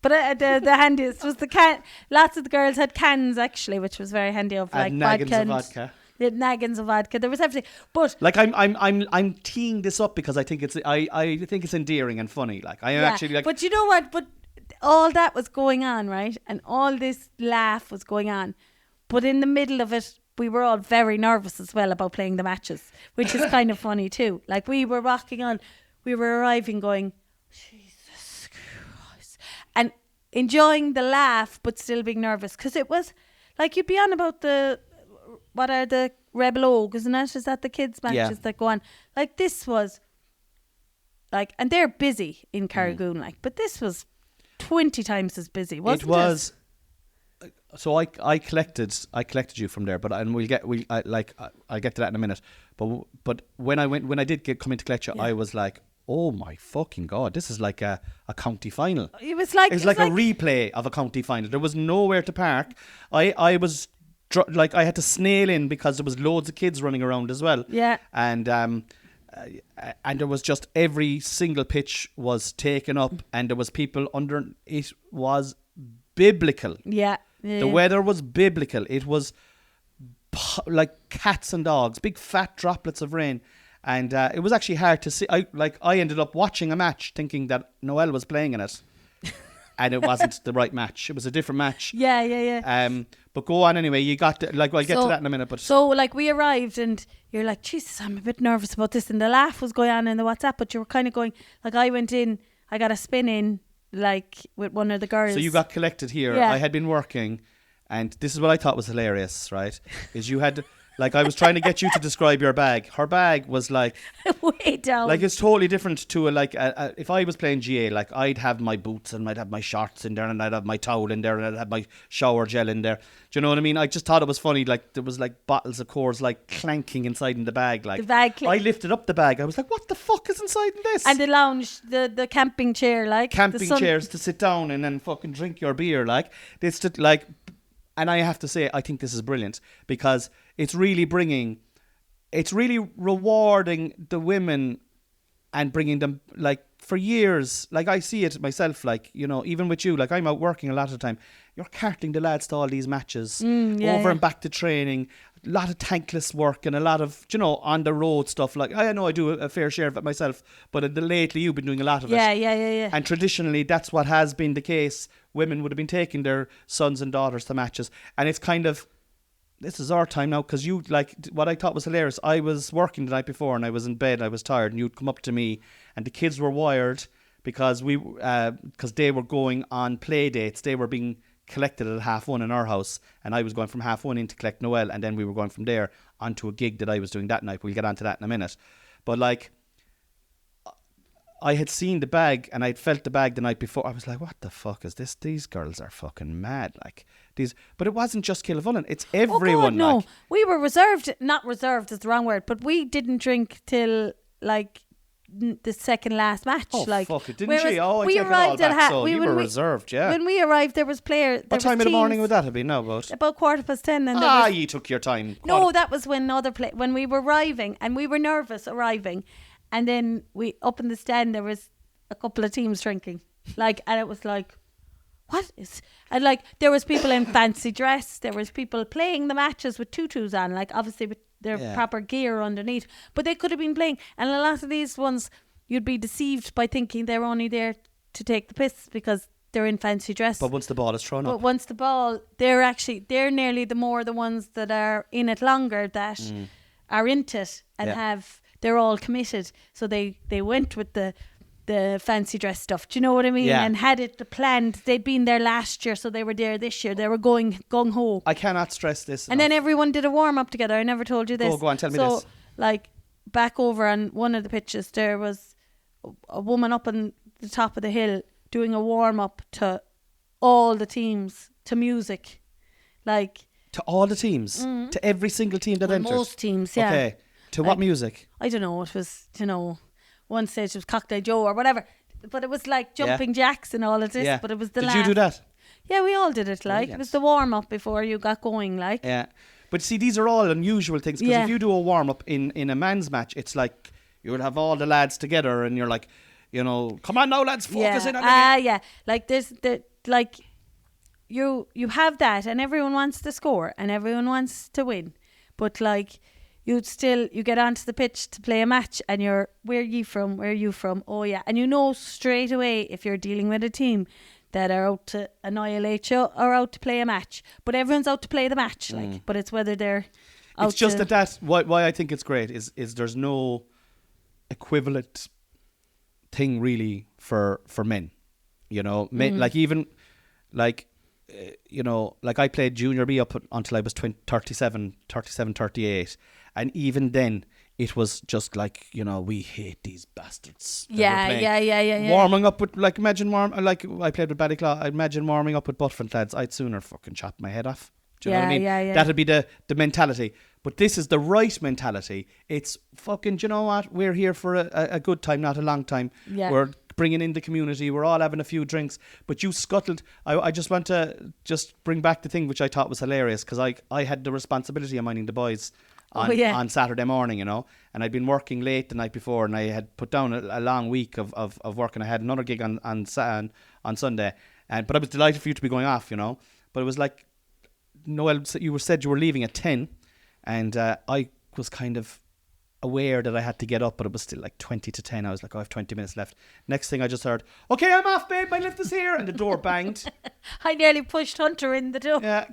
Speaker 2: But the handiest was the can. Lots of the girls had cans, actually, which was very handy, of like
Speaker 1: vodka.
Speaker 2: Naggins of vodka. There was everything, but
Speaker 1: like I'm teeing this up because I think it's endearing and funny. Like I am actually like.
Speaker 2: But you know what? But all that was going on, right? And all this laugh was going on, but in the middle of it, we were all very nervous as well about playing the matches, which is kind of funny too. Like, we were rocking on, we were arriving, going, Jesus Christ, and enjoying the laugh, but still being nervous, because it was like, you'd be on about what are the Rebel Oak, isn't it? Is that the kids' matches that go on? Like, this was like, and they're busy in Carragoon, like, but this was 20 times as busy, wasn't it?
Speaker 1: It was. So I collected you from there, but I'll get to that in a minute. But when I did come in to collect you, I was like, oh my fucking God, this is like a county final.
Speaker 2: It was like
Speaker 1: a replay of a county final. There was nowhere to park. I was I had to snail in because there was loads of kids running around as well.
Speaker 2: Yeah.
Speaker 1: And there was just, every single pitch was taken up, and there was people under. It was biblical.
Speaker 2: Yeah.
Speaker 1: The weather was biblical. It was like cats and dogs, big fat droplets of rain. And it was actually hard to see. I ended up watching a match thinking that Noelle was playing in it. And it wasn't the right match. It was a different match.
Speaker 2: Yeah.
Speaker 1: But go on anyway. You got to, I'll get to that in a minute. But
Speaker 2: so, we arrived, and you're like, Jesus, I'm a bit nervous about this. And the laugh was going on in the WhatsApp, but you were kind of going, like, I went in, I got a spin in, with one of the girls.
Speaker 1: So you got collected here.
Speaker 2: Yeah.
Speaker 1: I had been working, and this is what I thought was hilarious, right? Is you had... Like, I was trying to get you to describe your bag. Her bag was like...
Speaker 2: way down.
Speaker 1: Like, it's totally different to if I was playing GA, like, I'd have my boots and I'd have my shorts in there, and I'd have my towel in there, and I'd have my shower gel in there. Do you know what I mean? I just thought it was funny. Like, there was like bottles of Coors like clanking inside in the bag. Like, I lifted up the bag. I was like, what the fuck is inside in this?
Speaker 2: And the lounge, the camping chair, like.
Speaker 1: Camping chairs to sit down and then fucking drink your beer, like. It's just like... And I have to say, I think this is brilliant, because it's really rewarding the women and bringing them, like, for years. Like, I see it myself, like, you know, even with you, like, I'm out working a lot of the time. You're carting the lads to all these matches, and back to training, a lot of tankless work and a lot of, you know, on the road stuff. Like, I know I do a fair share of it myself, but lately you've been doing a lot of it.
Speaker 2: Yeah.
Speaker 1: And traditionally, that's what has been the case. Women would have been taking their sons and daughters to matches, and it's kind of, this is our time now, because you, like, what I thought was hilarious, I was working the night before and I was in bed, I was tired, and you'd come up to me and the kids were wired because they were going on play dates. They were being collected at 1:30 in our house, and I was going from 1:30 in to collect Noelle, and then we were going from there onto a gig that I was doing that night. We'll get onto that in a minute. But like, I had seen the bag and I'd felt the bag the night before. I was like, what the fuck is this? These girls are fucking mad. Like these, but it wasn't just Killavullen. It's everyone.
Speaker 2: Oh God, no.
Speaker 1: Like,
Speaker 2: we were reserved, not reserved is the wrong word, but we didn't drink till like the second last match.
Speaker 1: oh,
Speaker 2: like,
Speaker 1: fuck it. Didn't she? Oh, I
Speaker 2: we
Speaker 1: take it all
Speaker 2: arrived
Speaker 1: back.
Speaker 2: at
Speaker 1: So you were reserved, yeah.
Speaker 2: When we arrived, there was players.
Speaker 1: What time of the morning would that have been now? About
Speaker 2: 10:15. And
Speaker 1: you took your time.
Speaker 2: No, that was when when we were arriving, and we were nervous arriving, and then we up in the stand there was a couple of teams drinking, like, and it was like, what is, and like there was people in fancy dress, there was people playing the matches with tutus on, like obviously with their proper gear underneath, but they could have been playing, and a lot of these ones you'd be deceived by thinking they're only there to take the piss because they're in fancy dress.
Speaker 1: But once the ball is thrown up.
Speaker 2: But once the ball, they're nearly the ones that are in it longer, that are into it and they're all committed. So they went with the fancy dress stuff. Do you know what I mean?
Speaker 1: Yeah.
Speaker 2: And had it planned. They'd been there last year, so they were there this year. They were going gung ho.
Speaker 1: I cannot stress this
Speaker 2: And
Speaker 1: enough.
Speaker 2: then everyone did a warm up together. I never told you this.
Speaker 1: Go on, tell me
Speaker 2: so,
Speaker 1: this.
Speaker 2: like, back over on one of the pitches, there was a woman up on the top of the hill doing a warm up to all the teams, to music, like,
Speaker 1: to all the teams, to every single team that entered.
Speaker 2: Most teams, yeah.
Speaker 1: Okay, to
Speaker 2: like,
Speaker 1: what music?
Speaker 2: I don't know. It was, one stage it was Cocktail Joe or whatever, but it was like jumping jacks and all of this.
Speaker 1: Yeah.
Speaker 2: But it was the
Speaker 1: Did
Speaker 2: last.
Speaker 1: you do that?
Speaker 2: Yeah, we all did it. Like,
Speaker 1: Brilliant.
Speaker 2: it was the warm up before you got going. Like,
Speaker 1: Yeah, but see, these are all unusual things, because if you do a warm up in a man's match, it's like you would have all the lads together, and you're like, come on now, lads, focus in on the game.
Speaker 2: yeah. Like like you have that, and everyone wants to score and everyone wants to win, but like you get onto the pitch to play a match, and you're, where are you from? Oh yeah, and straight away if you're dealing with a team that are out to annihilate you or out to play a match, but everyone's out to play the match, like, but it's whether they're out.
Speaker 1: It's just why I think it's great is there's no equivalent thing really for men, men, like, even like, like I played junior B up until I was 37, 38, and even then it was just like, we hate these bastards.
Speaker 2: Yeah.
Speaker 1: Warming up with, like, like I played with Ballyclaw, I imagine warming up with Buttford lads, I'd sooner fucking chop my head off. Do you know what I mean?
Speaker 2: Yeah.
Speaker 1: That'd be the mentality. But this is the right mentality. It's fucking, do you know what? We're here for a good time, not a long time.
Speaker 2: Yeah.
Speaker 1: We're bringing in the community. We're all having a few drinks. But you scuttled. I just want to just bring back the thing which I thought was hilarious, because I had the responsibility of minding the boys on Saturday morning, and I'd been working late the night before, and I had put down a long week of work, and I had another gig on Sunday. But I was delighted for you to be going off, But it was like, Noelle, you said you were leaving at 10, and I was kind of aware that I had to get up, but it was still like 20 to 10. I was like, I have 20 minutes left. Next thing I just heard, okay, I'm off, babe, my lift is here, and the door banged.
Speaker 2: I nearly pushed Hunter in the door.
Speaker 1: Yeah,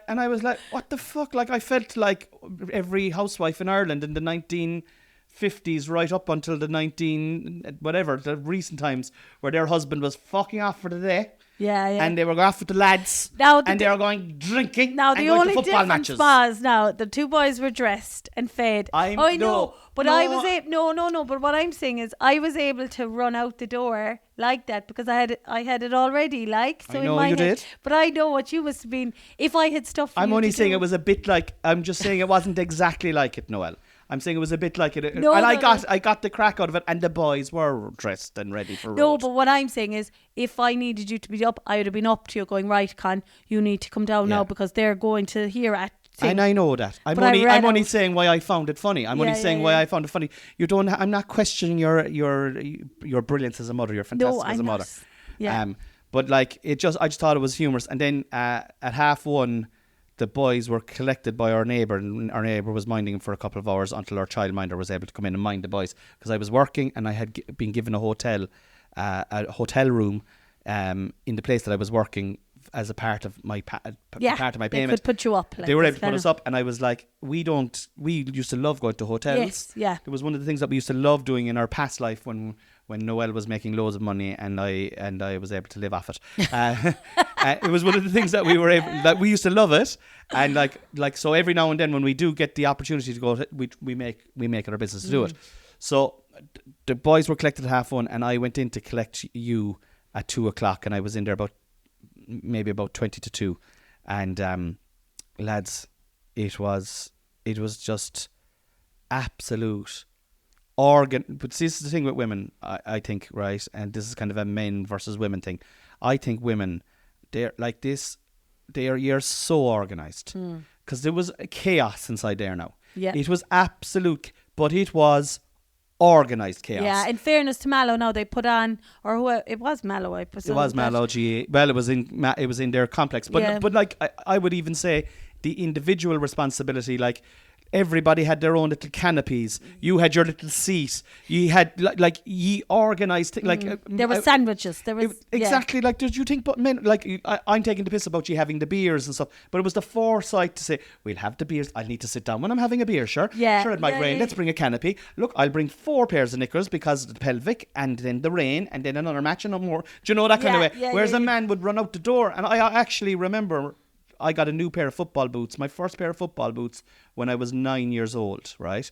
Speaker 1: and I was like, what the fuck? Like, I felt like every housewife in Ireland in the 1950s right up until the recent times, where their husband was fucking off for the day.
Speaker 2: Yeah.
Speaker 1: And they were going off with the lads. They were going drinking.
Speaker 2: Now,
Speaker 1: and
Speaker 2: the
Speaker 1: going
Speaker 2: only
Speaker 1: to football
Speaker 2: difference
Speaker 1: matches.
Speaker 2: was, now, the two boys were dressed and fed. I know. But I was able... No. But what I'm saying is, I was able to run out the door like that, because I had it already, like. So
Speaker 1: I know
Speaker 2: in my
Speaker 1: you
Speaker 2: head,
Speaker 1: did.
Speaker 2: But I know what you must have been. If I had stuff for
Speaker 1: I'm
Speaker 2: you
Speaker 1: only
Speaker 2: to
Speaker 1: saying
Speaker 2: do.
Speaker 1: it was a bit like... I'm just saying it wasn't exactly like it, Noelle. I'm saying it was a bit like it.
Speaker 2: No,
Speaker 1: I got the crack out of it, and the boys were dressed and ready for road.
Speaker 2: No, but what I'm saying is, if I needed you to be up, I would have been up to you going, right, Con, you need to come down now, because they're going to hear at thing.
Speaker 1: And I know that. I'm only saying why I found it funny. I'm only saying why I found it funny. I'm not questioning your brilliance as a mother. You're fantastic as a mother.
Speaker 2: Yeah.
Speaker 1: But like, I just thought it was humorous. And then at 1:30, the boys were collected by our neighbour, and our neighbour was minding them for a couple of hours until our childminder was able to come in and mind the boys, because I was working and I had been given a hotel room in the place that I was working as a part of my part of my
Speaker 2: payment.
Speaker 1: They
Speaker 2: could put you up.
Speaker 1: They were able to put us up, and I was like, we used to love going to hotels.
Speaker 2: Yes, yeah.
Speaker 1: It was one of the things that we used to love doing in our past life when Noelle was making loads of money and I was able to live off it. It was one of the things that we used to love it, and like so every now and then when we do get the opportunity to go, we make it our business to do it. So the boys were collected at 1:30, and I went in to collect you at 2:00, and I was in there about 20 to 2, and lads, it was just absolute but see, this is the thing with women, I think, right, and this is kind of a men versus women thing. I think women, they're like this, you're so organised, because there was chaos inside there now.
Speaker 2: Yeah,
Speaker 1: it was absolute, but it was organised chaos.
Speaker 2: Yeah, in fairness to Mallow, now they put on, or who it was Mallow, I presume. It
Speaker 1: was Mallow. Well, it was in their complex, but like I would even say the individual responsibility, like. Everybody had their own little canopies. You had your little seat. You had like ye organised
Speaker 2: there were sandwiches. There was
Speaker 1: exactly like. Did you think? But men, like I'm taking the piss about you having the beers and stuff. But it was the foresight to say we'll have the beers. I'll need to sit down when I'm having a beer. Sure, it might rain. Let's bring a canopy. Look, I'll bring 4 pairs of knickers because of the pelvic, and then the rain, and then another match and no more. Do you know that kind of way? Whereas a man would run out the door, and I actually remember. I got a new pair of football boots, my first pair of football boots, when I was 9 years old, right?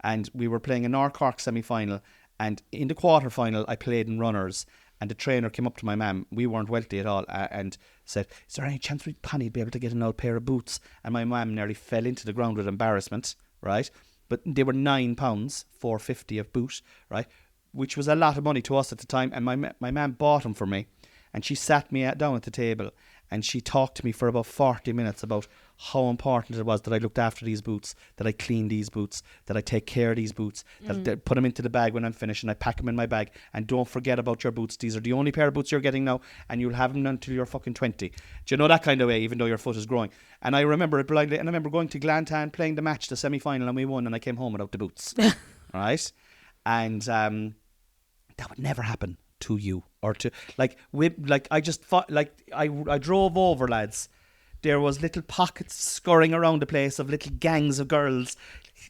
Speaker 1: And we were playing a North Cork semi-final, and in the quarter-final, I played in runners, and the trainer came up to my mum, we weren't wealthy at all, and said, is there any chance Connie'd be able to get an old pair of boots? And my mum nearly fell into the ground with embarrassment, right? But they were £9, $4.50 a boot, right? Which was a lot of money to us at the time, and my mum bought them for me, and she sat me down at the table, and she talked to me for about 40 minutes about how important it was that I looked after these boots, that I clean these boots, that I take care of these boots, that I put them into the bag when I'm finished, and I pack them in my bag. And don't forget about your boots. These are the only pair of boots you're getting now, and you'll have them until you're fucking 20. Do you know that kind of way, even though your foot is growing? And I remember it blindly. And I remember going to Glantan, playing the match, the semi-final, and we won, and I came home without the boots. Right? And that would never happen to you or to I just thought I drove over, lads. There was little pockets scurrying around the place of little gangs of girls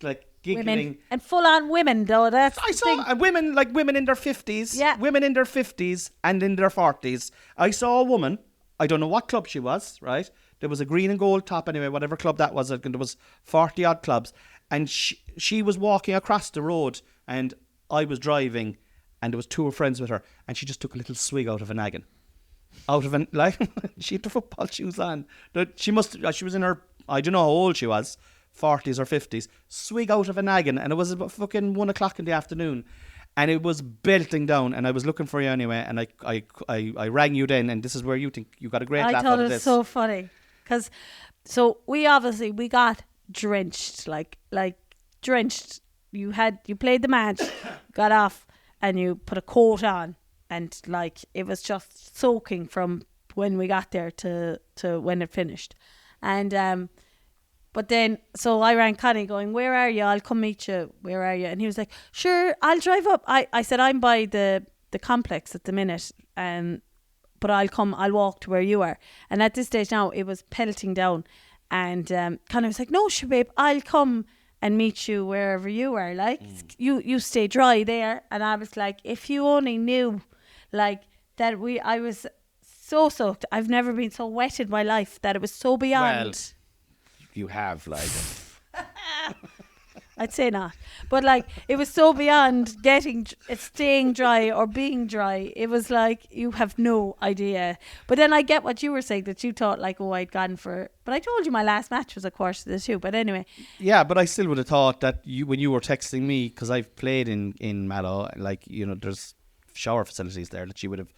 Speaker 1: like giggling.
Speaker 2: Women. And full on women though.
Speaker 1: I saw women in their 50s. Yeah. Women in their 50s and in their 40s. I saw a woman, I don't know what club she was, right? There was a green and gold top anyway, whatever club that was. There was 40 odd clubs, and she was walking across the road, and I was driving. And there was 2 friends with her, and she just took a little swig out of a naggin. She had the football shoes on. She was in her, I don't know how old she was, 40s or 50s, swig out of a naggin, and it was about fucking 1:00 in the afternoon, and it was belting down, and I was looking for you anyway, and I rang you then, and this is where you think you got a great laugh out of this.
Speaker 2: I thought it was so funny, because so we got drenched, like drenched. You played the match, got off, and you put a coat on, and like it was just soaking from when we got there to when it finished. And but then so I rang Connie going, where are you? I'll come meet you. Where are you? And he was like, sure, I'll drive up. I said, I'm by the complex at the minute, but I'll walk to where you are. And at this stage now it was pelting down, and Connie was like, no sure babe, I'll come and meet you wherever you are, like you stay dry there. And I was like, if you only knew, like that I was so soaked. I've never been so wet in my life, that it was so beyond.
Speaker 1: Well, you have, like
Speaker 2: I'd say not, but like it was so beyond staying dry or being dry. It was like, you have no idea. But then I get what you were saying, that you thought like, oh, I'd gone for, but I told you my last match was a quarter to the 2. But anyway,
Speaker 1: yeah, but I still would have thought that when you were texting me, because I've played in Mallow, like, you know, there's shower facilities there, that you would have,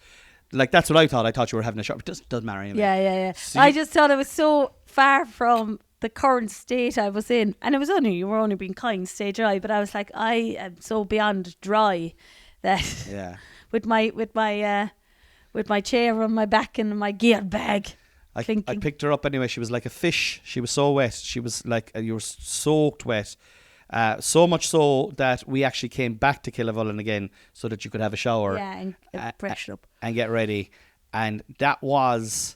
Speaker 1: like, that's what I thought you were having a shower. It doesn't matter anyway.
Speaker 2: Yeah. So I just thought it was so far from the current state I was in, and you were only being kind, stay dry. But I was like, I am so beyond dry that with my chair on my back and my gear bag.
Speaker 1: I picked her up anyway. She was like a fish. She was so wet. She was like, you were soaked wet. So much so that we actually came back to Killavullen again so that you could have a shower.
Speaker 2: Yeah, and freshen up.
Speaker 1: And get ready. And that was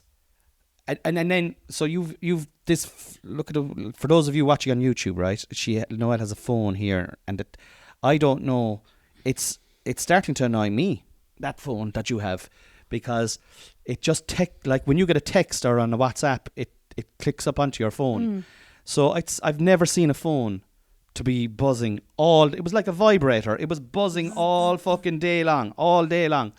Speaker 1: And then so you've this look at for those of you watching on YouTube, right? Noelle has a phone here, and I don't know. It's starting to annoy me, that phone that you have, because it just like when you get a text or on a WhatsApp, it clicks up onto your phone. So I've never seen a phone to be buzzing it was like a vibrator. It was buzzing all fucking day long,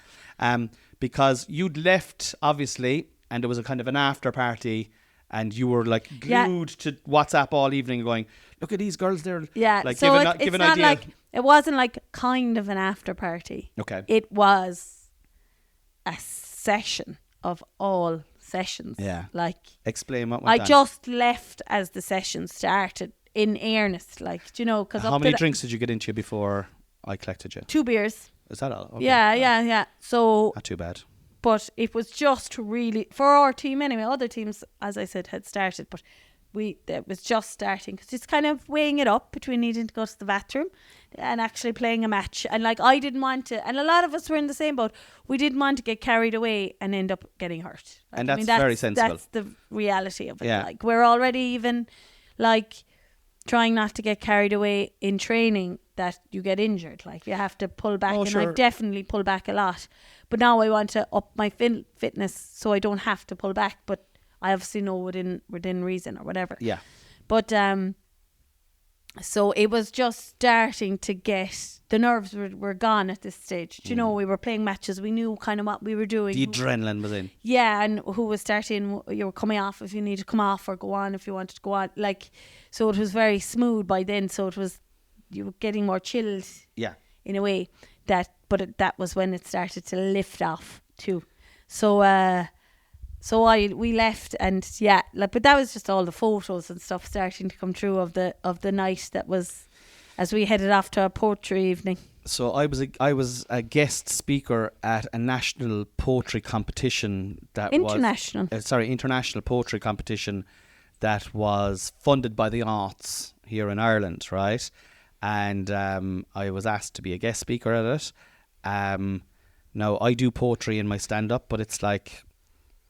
Speaker 1: because you'd left obviously, and there was a kind of an after party, and you were like glued to WhatsApp all evening, going, "Look at these girls, they're like
Speaker 2: so
Speaker 1: give an
Speaker 2: not
Speaker 1: idea."
Speaker 2: like it wasn't like kind of an after party.
Speaker 1: Okay,
Speaker 2: it was a session of all sessions.
Speaker 1: Yeah,
Speaker 2: like
Speaker 1: explain what
Speaker 2: I just left as the session started. In earnest, like, do you know? Because
Speaker 1: how many drinks did you get into before I collected you?
Speaker 2: 2 beers.
Speaker 1: Is that all? Okay.
Speaker 2: Yeah. So
Speaker 1: not too bad.
Speaker 2: But it was just really for our team anyway. Other teams, as I said, had started, but it was just starting because it's kind of weighing it up between needing to go to the bathroom and actually playing a match. And like I didn't want to, and a lot of us were in the same boat. We didn't want to get carried away and end up getting hurt. Like,
Speaker 1: and that's very sensible.
Speaker 2: That's the reality of it. Yeah. Like we're already even like trying not to get carried away in training that you get injured. Like you have to pull back, and I definitely pull back a lot. But now I want to up my fitness so I don't have to pull back. But I obviously know within reason or whatever.
Speaker 1: Yeah.
Speaker 2: But so it was just starting to get, the nerves were gone at this stage. Do you know, we were playing matches. We knew kind of what we were doing.
Speaker 1: The adrenaline was in.
Speaker 2: Yeah, and who was starting, you were coming off if you needed to come off, or go on if you wanted to go on. Like, so it was very smooth by then. So it was, you were getting more chilled.
Speaker 1: Yeah.
Speaker 2: In a way that was when it started to lift off too. So we left, and but that was just all the photos and stuff starting to come through of the night that was, as we headed off to a poetry evening.
Speaker 1: So I was a guest speaker at a national poetry competition international poetry competition that was funded by the arts here in Ireland, right? And I was asked to be a guest speaker at it. Now I do poetry in my stand-up, but it's like,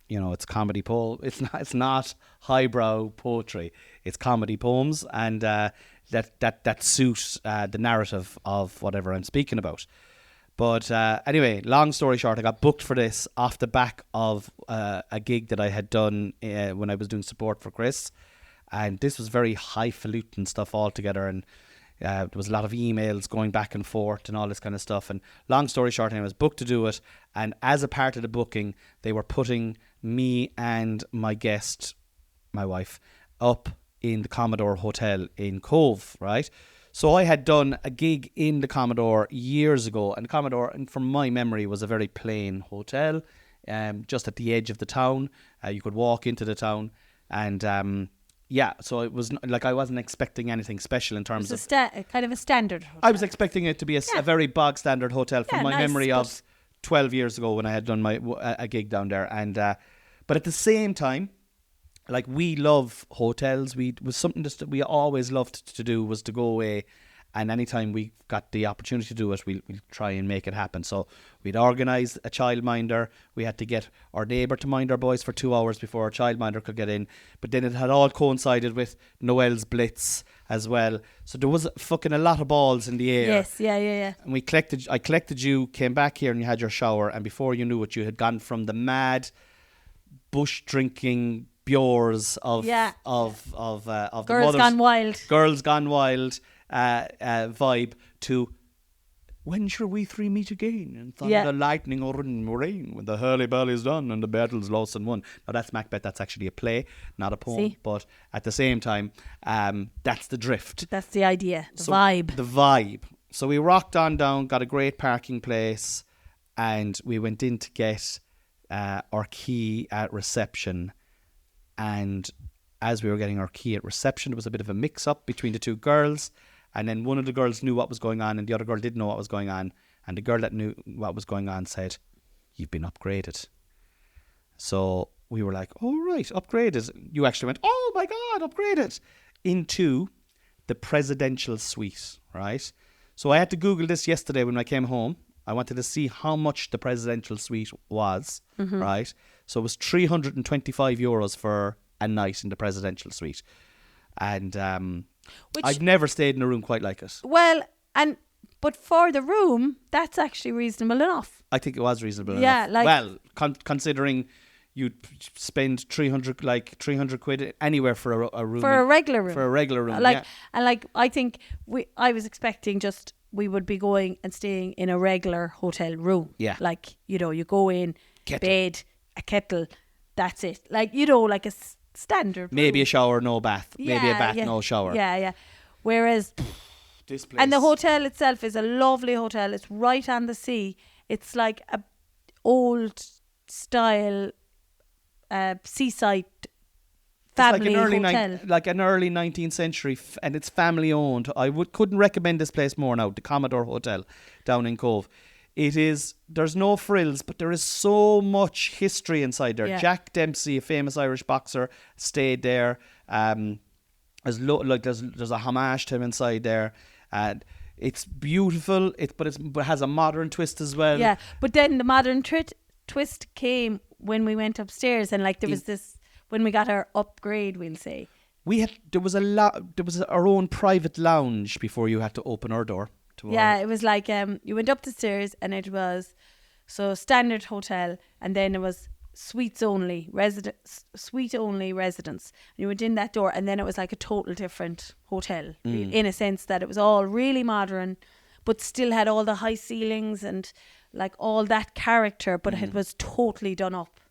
Speaker 1: you know, it's comedy It's not highbrow poetry. It's comedy poems, and that suit the narrative of whatever I'm speaking about. But anyway, long story short, I got booked for this off the back of a gig that I had done when I was doing support for Chris, and this was very highfalutin stuff altogether, and there was a lot of emails going back and forth and all this kind of stuff. And long story short, I was booked to do it, and as a part of the booking, they were putting me and my guest, my wife, up in the Commodore Hotel in Cove, right? So I had done a gig in the Commodore years ago, and the Commodore, and from my memory, was a very plain hotel, just at the edge of the town. You could walk into the town, and so it was like I wasn't expecting anything special in terms of
Speaker 2: kind of a standard hotel.
Speaker 1: I was expecting it to be a very bog standard hotel from my memory of 12 years ago when I had done a gig down there. And but at the same time, like, we love hotels. Was something that we always loved to do, was to go away, and anytime we got the opportunity to do it, we'll try and make it happen. So we'd organise a childminder. We had to get our neighbour to mind our boys for 2 hours before our childminder could get in. But then it had all coincided with Noelle's blitz as well. So there was fucking a lot of balls in the air.
Speaker 2: Yes, yeah.
Speaker 1: And I collected you, came back here, and you had your shower, and before you knew it, you had gone from the mad bush drinking bures of
Speaker 2: Girls Gone Wild
Speaker 1: vibe to when shall we three meet again, and thunder, lightning or rain, when the hurly-burly's done and the battle's lost and won. Now that's Macbeth. That's actually a play, not a poem. See? But at the same time, that's the drift.
Speaker 2: That's the idea, the vibe.
Speaker 1: So we rocked on down, got a great parking place, and we went in to get our key at reception. And as we were getting our key at reception, there was a bit of a mix-up between the two girls. And then one of the girls knew what was going on, and the other girl didn't know what was going on. And the girl that knew what was going on said, "You've been upgraded." So we were like, "All right, upgraded." You actually went, "Oh my God, upgraded," into the presidential suite, right? So I had to Google this yesterday when I came home. I wanted to see how much the presidential suite was, right? So it was €325 for a night in the presidential suite. And I've never stayed in a room quite like it.
Speaker 2: Well, but for the room, that's actually reasonable enough.
Speaker 1: I think it was reasonable enough. Considering you'd spend 300 quid anywhere for a room.
Speaker 2: For a regular room.
Speaker 1: For a regular room,
Speaker 2: And I think I was expecting we would be going and staying in a regular hotel room.
Speaker 1: Yeah.
Speaker 2: Like, you go in, bed, a kettle, that's it. Like, like a standard room.
Speaker 1: Maybe a shower, no bath. Maybe a bath, no shower.
Speaker 2: Yeah. Whereas...
Speaker 1: This place.
Speaker 2: And the hotel itself is a lovely hotel. It's right on the sea. It's like a old style seaside family hotel.
Speaker 1: Like an early 19th century, and it's family owned. I couldn't recommend this place more now. The Commodore Hotel down in Cove. There's no frills, but there is so much history inside there. Yeah. Jack Dempsey, a famous Irish boxer, stayed there. There's a homage to him inside there. And it's beautiful, but it has a modern twist as well.
Speaker 2: Yeah, but then the modern twist came when we went upstairs, and there was this when we got our upgrade. We'll say
Speaker 1: there was our own private lounge before you had to open our door.
Speaker 2: It was like you went up the stairs, and it was standard hotel, and then it was suite only residence, and you went in that door, and then it was like a total different hotel in a sense that it was all really modern, but still had all the high ceilings and like all that character, but it was totally done up.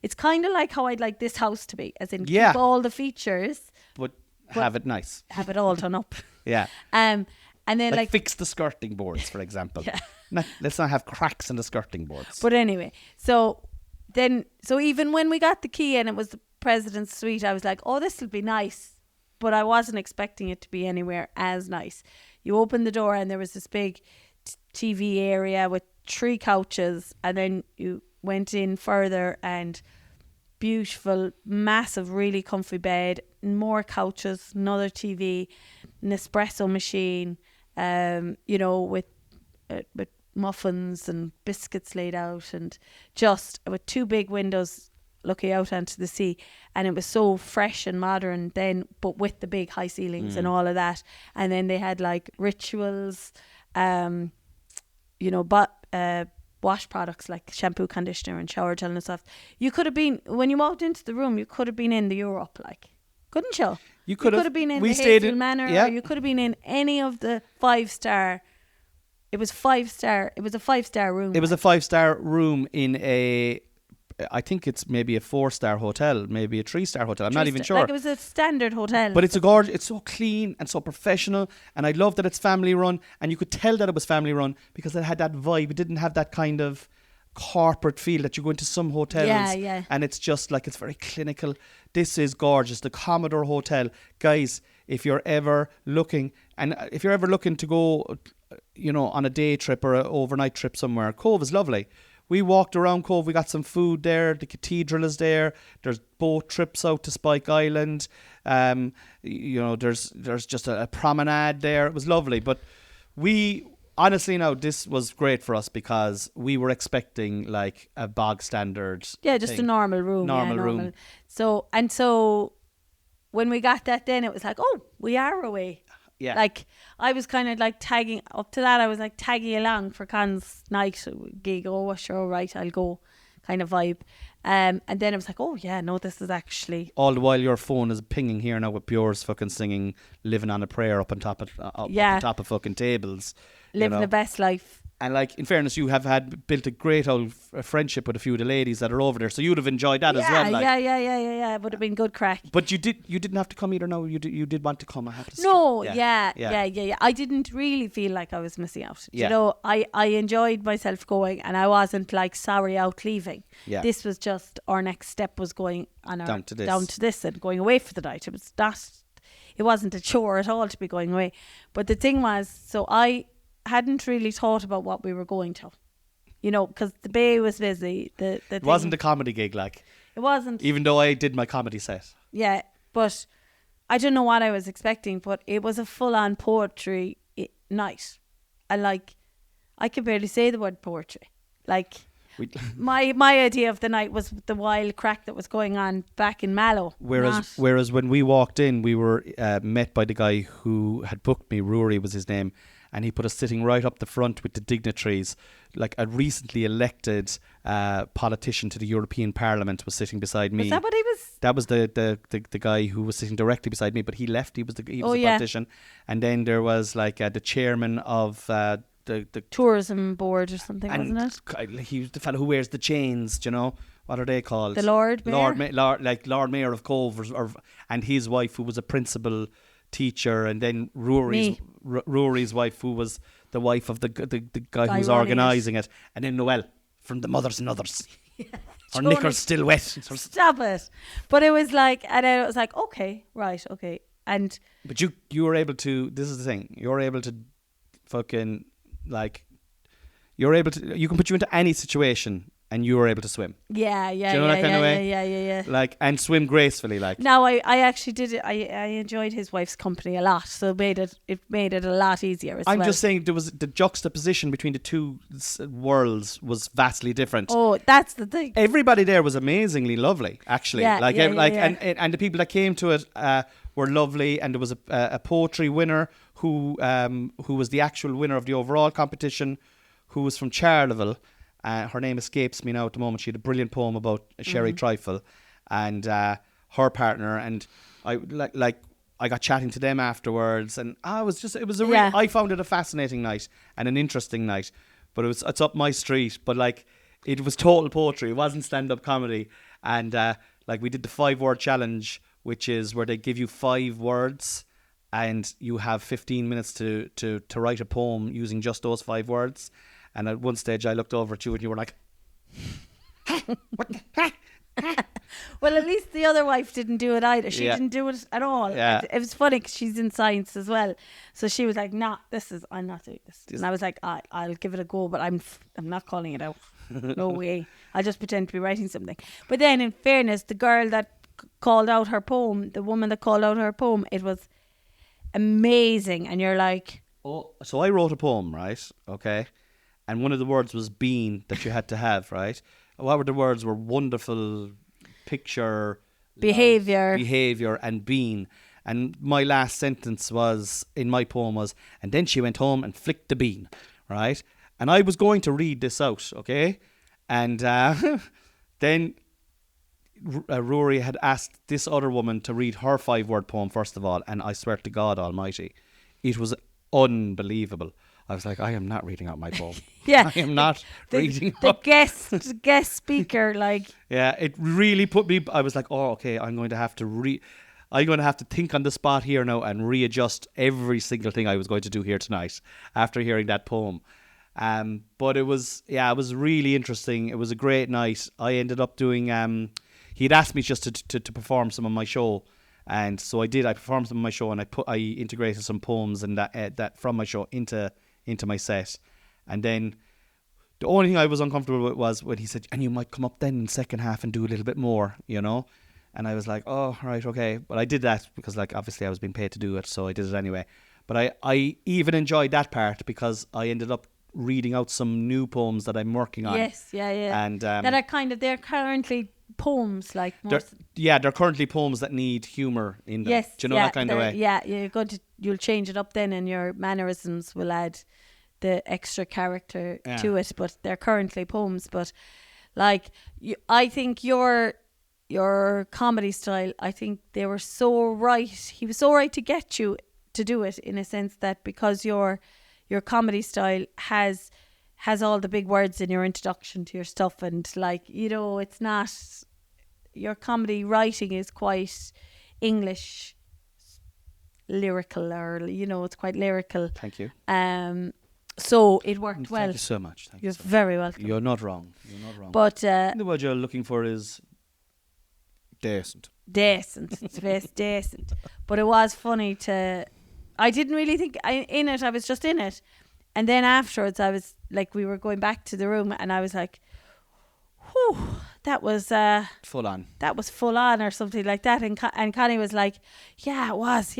Speaker 2: It's kind of like how I'd like this house to be, as in keep all the features,
Speaker 1: but have it nice,
Speaker 2: have it all done up.
Speaker 1: Yeah.
Speaker 2: And then
Speaker 1: fix the skirting boards, for example. Yeah. Let's not have cracks in the skirting boards.
Speaker 2: But anyway, so even when we got the key and it was the president's suite, I was like, oh, this will be nice. But I wasn't expecting it to be anywhere as nice. You opened the door and there was this big TV area with 3 couches, and then you went in further and beautiful, massive, really comfy bed, more couches, another TV, an espresso machine, with muffins and biscuits laid out, and just with 2 big windows looking out onto the sea, and it was so fresh and modern then, but with the big high ceilings and all of that. And then they had like rituals, wash products like shampoo, conditioner and shower gel and stuff. You could have been, when you walked into the room, you could have been in the Europe, couldn't you? You could have been in the Hazel Manor, or you could have been in any of the 5-star. It was 5-star. It was a 5-star room.
Speaker 1: It was a 5-star room in I think it's maybe a 4-star hotel, maybe a 3-star hotel. I'm not even sure.
Speaker 2: It was a standard hotel.
Speaker 1: But it's it's so clean and so professional, and I love that it's family run, and you could tell that it was family run because it had that vibe. It didn't have that kind of corporate feel that you go into some hotels.
Speaker 2: Yeah.
Speaker 1: And it's just like, it's very clinical. This is gorgeous. The Commodore Hotel. Guys, if you're ever looking to go, on a day trip or an overnight trip somewhere, Cove is lovely. We walked around Cove. We got some food there. The cathedral is there. There's boat trips out to Spike Island. There's just a promenade there. It was lovely. But honestly, now this was great for us because we were expecting like a bog standard.
Speaker 2: Yeah, just a normal room. Normal room. So when we got that, then it was like, oh, we are away.
Speaker 1: Yeah.
Speaker 2: Like, I was kind of like tagging up to that. I was like tagging along for Con's night gig. Oh, sure, right, I'll go kind of vibe. And then it was like, oh yeah, no, this is actually.
Speaker 1: All the while your phone is pinging here now with Pure's fucking singing "Living on a Prayer" up on top of fucking tables.
Speaker 2: Living the best life.
Speaker 1: And like, in fairness, you have built a great old friendship with a few of the ladies that are over there, so you'd have enjoyed that as well. Like.
Speaker 2: Yeah. It would have been good crack.
Speaker 1: But you didn't have to come either. No, you did want to come. I have to.
Speaker 2: No, yeah. I didn't really feel like I was missing out. Yeah. I enjoyed myself going, and I wasn't like sorry out leaving. Yeah. This was just our next step was going on down to this and going away for the night. It wasn't a chore at all to be going away. But the thing was, so I hadn't really thought about what we were going to, because the bay was busy. It
Speaker 1: wasn't a comedy gig, like.
Speaker 2: It wasn't.
Speaker 1: Even though I did my comedy set.
Speaker 2: Yeah, but I don't know what I was expecting, but it was a full-on poetry night. And like, I could barely say the word poetry. Like, my idea of the night was the wild crack that was going on back in Mallow.
Speaker 1: Whereas when we walked in, we were met by the guy who had booked me. Rory was his name. And he put us sitting right up the front with the dignitaries. Like a recently elected politician to the European Parliament was sitting beside me.
Speaker 2: Was that what he was?
Speaker 1: That was the guy who was sitting directly beside me, but he left. He was the politician. And then there was like the chairman of the
Speaker 2: tourism board or something, wasn't
Speaker 1: it? He was the fellow who wears the chains. Do you know what are they called?
Speaker 2: The Lord Mayor.
Speaker 1: Lord Mayor of Cove, and his wife, who was a principal teacher, and then Rory's wife, who was the wife of the guy who was organising it, and then Noelle from the Mothers and Others. Her knickers still wet.
Speaker 2: Stop it! But it was like, and I was like, okay, but
Speaker 1: you were able to. This is the thing. You're able to fucking like. You're able to. You can put you into any situation. And you were able to swim.
Speaker 2: Yeah.
Speaker 1: Do you know that kind of way?
Speaker 2: Yeah.
Speaker 1: Like, and swim gracefully, like.
Speaker 2: No, I actually did it. I enjoyed his wife's company a lot, so it made it a lot easier as well.
Speaker 1: I'm just saying there was the juxtaposition between the two worlds was vastly different.
Speaker 2: Oh, that's the thing.
Speaker 1: Everybody there was amazingly lovely, actually. And the people that came to it were lovely, and there was a poetry winner who was the actual winner of the overall competition, who was from Charleville. Her name escapes me now at the moment. She had a brilliant poem about Sherry Trifle and her partner, and I got chatting to them afterwards, and I found it a fascinating night and an interesting night. But it's up my street. But like, it was total poetry. It wasn't stand-up comedy, and like we did the 5-word challenge, which is where they give you 5 words, and you have 15 minutes to write a poem using just those 5 words. And at one stage, I looked over at you and you were like, what the?
Speaker 2: Well, at least the other wife didn't do it either. She didn't do it at all.
Speaker 1: Yeah.
Speaker 2: It was funny because she's in science as well. So she was like, I'm not doing this. And I was like, I'll give it a go, but I'm not calling it out. No way. I'll just pretend to be writing something. But then in fairness, the girl that called out her poem, the woman that called out her poem, it was amazing. And you're like...
Speaker 1: Oh, so I wrote a poem, right? Okay. And one of the words was bean that you had to have, right? What were the words? Were wonderful, picture, behaviour, and bean. And my last sentence was in my poem was, and then she went home and flicked the bean, right? And I was going to read this out, okay? And then Rory had asked this other woman to read her 5-word poem first of all, and I swear to God Almighty, it was unbelievable. I was like, I am not reading out my poem.
Speaker 2: Yeah.
Speaker 1: I am not reading
Speaker 2: the guest speaker, like.
Speaker 1: Yeah, it really put me, I was like, oh, okay, I'm going to have to think on the spot here now and readjust every single thing I was going to do here tonight after hearing that poem. But it was really interesting. It was a great night. I ended up doing, he'd asked me just to perform some of my show. And so I did. I performed some of my show, and I integrated some poems and that from my show into my set. And then the only thing I was uncomfortable with was when he said, and you might come up then in second half and do a little bit more, you know. And I was like, oh, right, okay. But I did that because, like, obviously I was being paid to do it, so I did it anyway. But I even enjoyed that part because I ended up reading out some new poems that I'm working on.
Speaker 2: Yes, yeah.
Speaker 1: And
Speaker 2: that are they're currently poems, like
Speaker 1: they're currently poems that need humour in them.
Speaker 2: Yes,
Speaker 1: do you know that kind of way?
Speaker 2: Yeah, you'll change it up then, and your mannerisms will add the extra character to it. But they're currently poems. But like, I think your comedy style, I think they were so right. He was so right to get you to do it, in a sense that because your comedy style has all the big words in your introduction to your stuff, and like, you know, it's not, your comedy writing is quite English lyrical, or, you know, it's quite lyrical.
Speaker 1: Thank you.
Speaker 2: So it worked well.
Speaker 1: Thank you so much.
Speaker 2: You're very welcome.
Speaker 1: You're not wrong.
Speaker 2: But
Speaker 1: the word you're looking for is decent.
Speaker 2: It's decent. But it was funny I didn't really think I was just in it. And then afterwards, I was like, we were going back to the room, and I was like, whew, that was
Speaker 1: full on.
Speaker 2: That was full on, or something like that. And Connie was like, yeah, it was.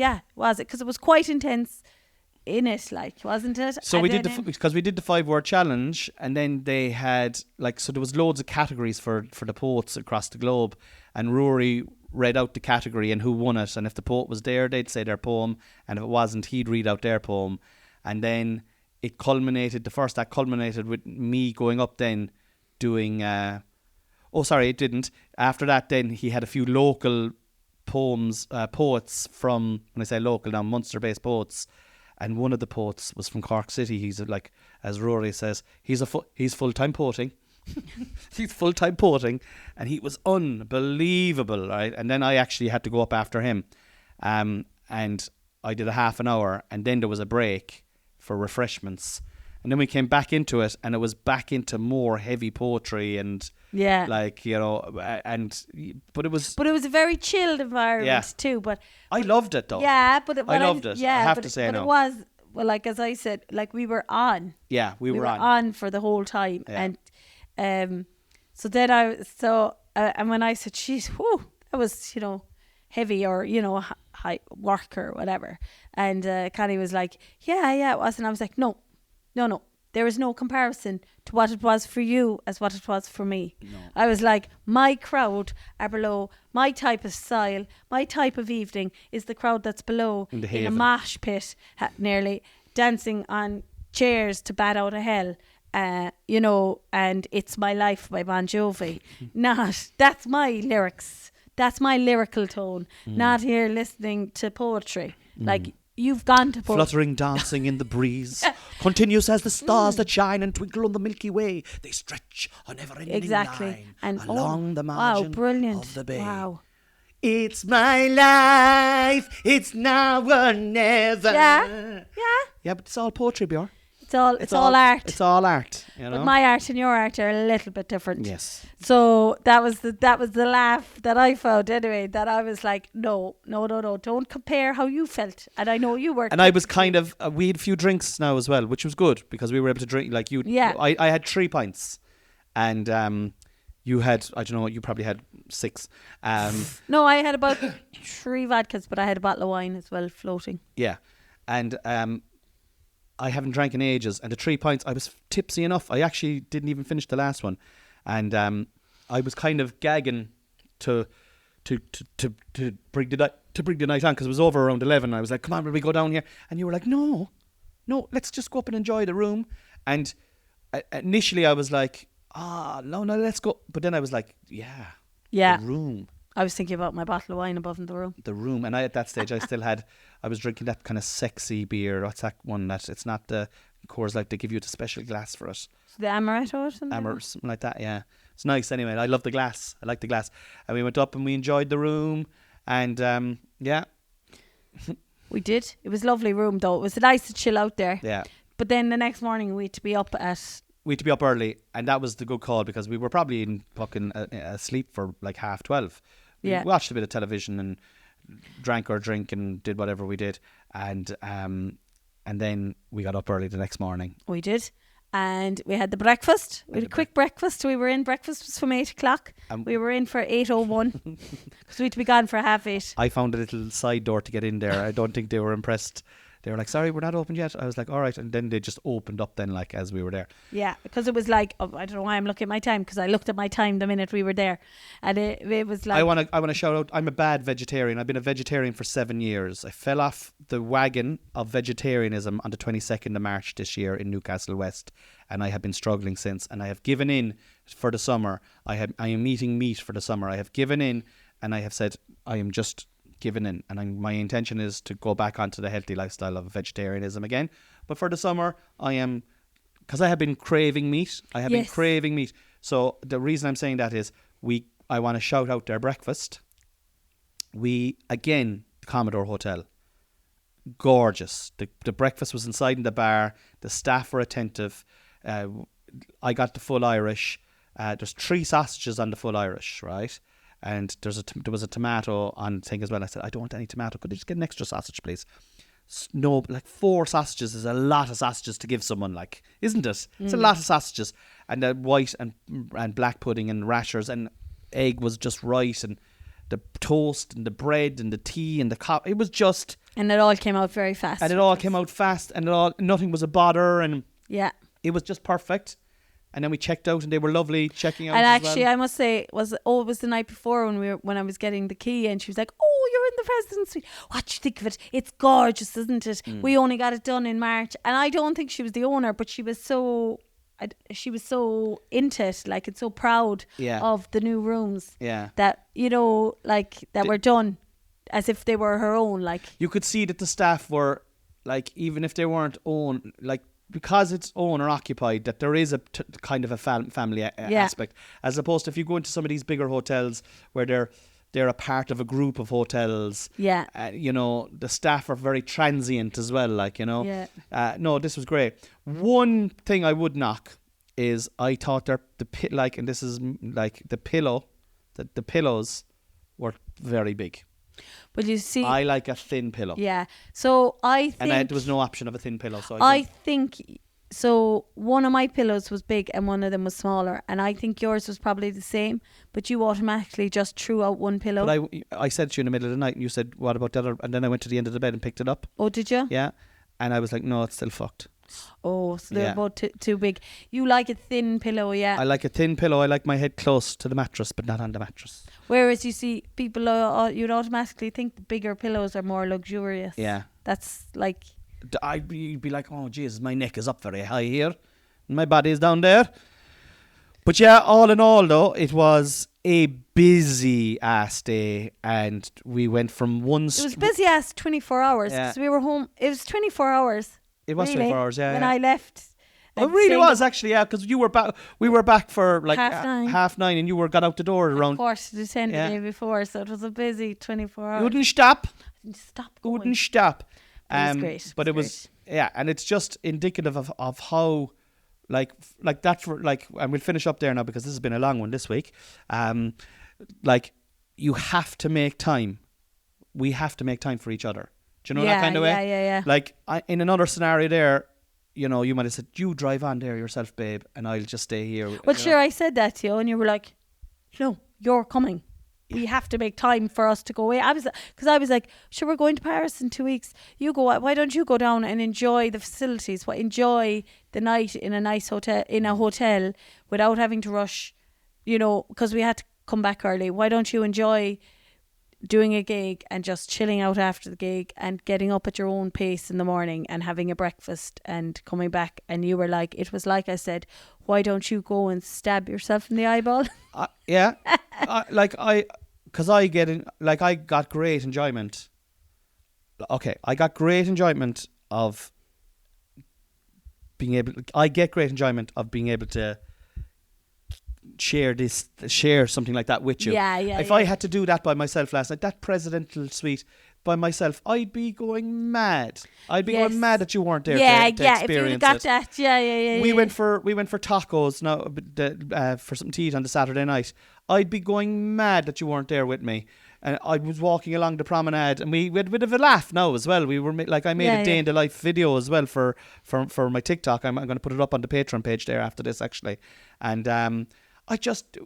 Speaker 2: Because it was quite intense. in it, like, wasn't it?
Speaker 1: So we did because we did the 5-word challenge, and then they had like, so there was loads of categories for the poets across the globe, and Rory read out the category and who won it, and if the poet was there, they'd say their poem, and if it wasn't, he'd read out their poem, and then it culminated. The first act culminated with me going up then doing. It didn't. After that, then he had a few local poets from, when I say local now, Munster-based poets, and one of the poets was from Cork City. He's like, as Rory says, he's full-time poeting. He's full-time poeting, and he was unbelievable, right? And then I actually had to go up after him, and I did a half an hour, and then there was a break for refreshments, and then we came back into it, and it was back into more heavy poetry and but it was
Speaker 2: a very chilled environment too. But
Speaker 1: I loved it though.
Speaker 2: Yeah, but
Speaker 1: I loved it. Yeah, I have to say,
Speaker 2: it was, well, like as I said, like we were on.
Speaker 1: Yeah, we were
Speaker 2: on for the whole time, and so then and when I said, "Jeez, whew," that was heavy or high work or whatever, and Connie was like, "Yeah, it was," and I was like, "No. There is no comparison to what it was for you as what it was for me." No. I was like, my crowd are below my type of style, my type of evening is the crowd that's below in a mosh pit, nearly dancing on chairs to Bat Out of Hell, and It's My Life by Bon Jovi. That's my lyrics. That's my lyrical tone. Not here listening to poetry. Like, you've gone to
Speaker 1: fluttering, dancing in the breeze, continuous as the stars that shine and twinkle on the Milky Way. They stretch a never-ending line and along the margin of the bay. Wow. It's my life. It's now or never.
Speaker 2: Yeah,
Speaker 1: but it's all poetry, Björn.
Speaker 2: It's all art.
Speaker 1: It's all art.
Speaker 2: But my art and your art are a little bit different.
Speaker 1: Yes.
Speaker 2: So that was the laugh that I found anyway. That I was like, no, don't compare how you felt. And I know you were.
Speaker 1: And I was kind of we had a few drinks now as well, which was good because we were able to drink like you.
Speaker 2: Yeah.
Speaker 1: I had 3 pints, and you had, I don't know, you probably had 6.
Speaker 2: No, I had about 3 vodkas, but I had a bottle of wine as well floating.
Speaker 1: Yeah, and I haven't drank in ages, and the 3 pints, I was tipsy enough. I actually didn't even finish the last one, and I was kind of gagging to bring the night on because it was over around 11. I was like, "Come on, will we go down here?" And you were like, "No, let's just go up and enjoy the room." And initially, I was like, no, let's go." But then I was like, "Yeah, the room."
Speaker 2: I was thinking about my bottle of wine above in the room.
Speaker 1: The room. And at that stage, I was drinking that kind of sexy beer. What's that one? It's not the Coors Light. They give you the special glass for it.
Speaker 2: The Amaretto or something?
Speaker 1: Something like that, yeah. It's nice anyway. I love the glass. I like the glass. And we went up and we enjoyed the room. And,
Speaker 2: we did. It was a lovely room, though. It was nice to chill out there.
Speaker 1: Yeah.
Speaker 2: But then the next morning, we had to be up
Speaker 1: early. And that was the good call because we were probably fucking asleep for like 12:30. We watched a bit of television and drank our drink and did whatever we did, and then we got up early the next morning.
Speaker 2: We did, and we had the breakfast. We had a quick breakfast. Breakfast was from 8:00. We were in for 8:01 because we had to be gone for 8:30.
Speaker 1: I found a little side door to get in there. I don't think they were impressed. They were like, "Sorry, we're not open yet." I was like, "All right," and then they just opened up then, like as we were there.
Speaker 2: Yeah, because it was like, I don't know why I'm looking at my time because I looked at my time the minute we were there, and it was like.
Speaker 1: I want to shout out. I'm a bad vegetarian. I've been a vegetarian for 7 years. I fell off the wagon of vegetarianism on the 22nd of March this year in Newcastle West, and I have been struggling since. And I have given in for the summer. I am eating meat for the summer. I have given in, and I have said I am just given in, and my intention is to go back onto the healthy lifestyle of vegetarianism again. But for the summer, because I have been craving meat. Been craving meat. So the reason I'm saying that is I want to shout out their breakfast. The Commodore Hotel, gorgeous. The breakfast was inside in the bar. The staff were attentive. I got the full Irish. There's 3 sausages on the full Irish, right? And there was a tomato on the thing as well. I said, "I don't want any tomato. Could I just get an extra sausage, please?" No, like 4 sausages is a lot of sausages to give someone, like, isn't it? It's a lot of sausages. And the white and black pudding and rashers and egg was just right. And the toast and the bread and the tea and the coffee. It was just
Speaker 2: And it all came out very fast.
Speaker 1: And nothing was a bother, and it was just perfect. And then we checked out, and they were lovely checking out.
Speaker 2: And actually, I must say, it was the night before when I was getting the key, and she was like, "Oh, you're in the president's suite. What do you think of it? It's gorgeous, isn't it? We only got it done in March." And I don't think she was the owner, but she was so into it, like, it's so proud of the new rooms.
Speaker 1: Yeah.
Speaker 2: That were done as if they were her own. Like,
Speaker 1: you could see that the staff were like, even if they weren't owned, like, because it's owner occupied, that there is a kind of a family aspect, as opposed to if you go into some of these bigger hotels where they're a part of a group of hotels. The staff are very transient as well, like, no, this was great. One thing I would knock is I thought and this is like the pillows were very big.
Speaker 2: But you see,
Speaker 1: I like a thin pillow.
Speaker 2: Yeah. So I think,
Speaker 1: and there was no option of a thin pillow. So
Speaker 2: I think so. One of my pillows was big and one of them was smaller, and I think yours was probably the same. But you automatically just threw out one pillow.
Speaker 1: But I said to you in the middle of the night, and you said, "What about that?" And then I went to the end of the bed and picked it up.
Speaker 2: Oh, did you?
Speaker 1: Yeah. And I was like, "No, it's still fucked."
Speaker 2: Oh, so they're both too big. You like a thin pillow, yeah?
Speaker 1: I like a thin pillow. I like my head close to the mattress, but not on the mattress.
Speaker 2: Whereas you see people, you'd automatically think the bigger pillows are more luxurious.
Speaker 1: Yeah.
Speaker 2: That's like...
Speaker 1: I'd be like, oh, Jesus, my neck is up very high here. And my body is down there. But yeah, all in all, though, it was a busy ass day. And we went from one...
Speaker 2: It was busy ass 24 hours.
Speaker 1: Yeah.
Speaker 2: Because we were home... It was 24 hours.
Speaker 1: It was 24 hours, yeah.
Speaker 2: When I left.
Speaker 1: Oh, it really was, actually, yeah, because you were back. We were back for like 9:30, and you got out the door around
Speaker 2: 10 the day before, so it was a busy 24 hours.
Speaker 1: You wouldn't stop.
Speaker 2: You
Speaker 1: wouldn't stop.
Speaker 2: It was great.
Speaker 1: But it was and it's just indicative of how, like that's for like, and we'll finish up there now because this has been a long one this week. Like, you have to make time. We have to make time for each other. Do you know that kind of way?
Speaker 2: Yeah.
Speaker 1: Like, in another scenario there, you might have said, "You drive on there yourself, babe, and I'll just stay here."
Speaker 2: Well, sure, I said that to you, and you were like, "No, you're coming. We have to make time for us to go away." I was like, "Sure, we're going to Paris in 2 weeks. You go. Why don't you go down and enjoy the facilities? Enjoy the night in a nice hotel, without having to rush, because we had to come back early. Why don't you enjoy doing a gig and just chilling out after the gig and getting up at your own pace in the morning and having a breakfast and coming back?" And you were like, it was like I said, "Why don't you go and stab yourself in the eyeball?" I got great enjoyment. Okay, I got great enjoyment of being able. I get great enjoyment of being able to share something like that with you. If I had to do that by myself last night, that presidential suite by myself, I'd be going mad. I'd be going mad that you weren't there to experience if you got that.
Speaker 1: We went for tacos now for something to eat on the Saturday night. I'd be going mad that you weren't there with me. And I was walking along the promenade, and we had a bit of a laugh now as well. We were I made a day in the life video as well for my TikTok. I'm going to put it up on the Patreon page there after this, actually. And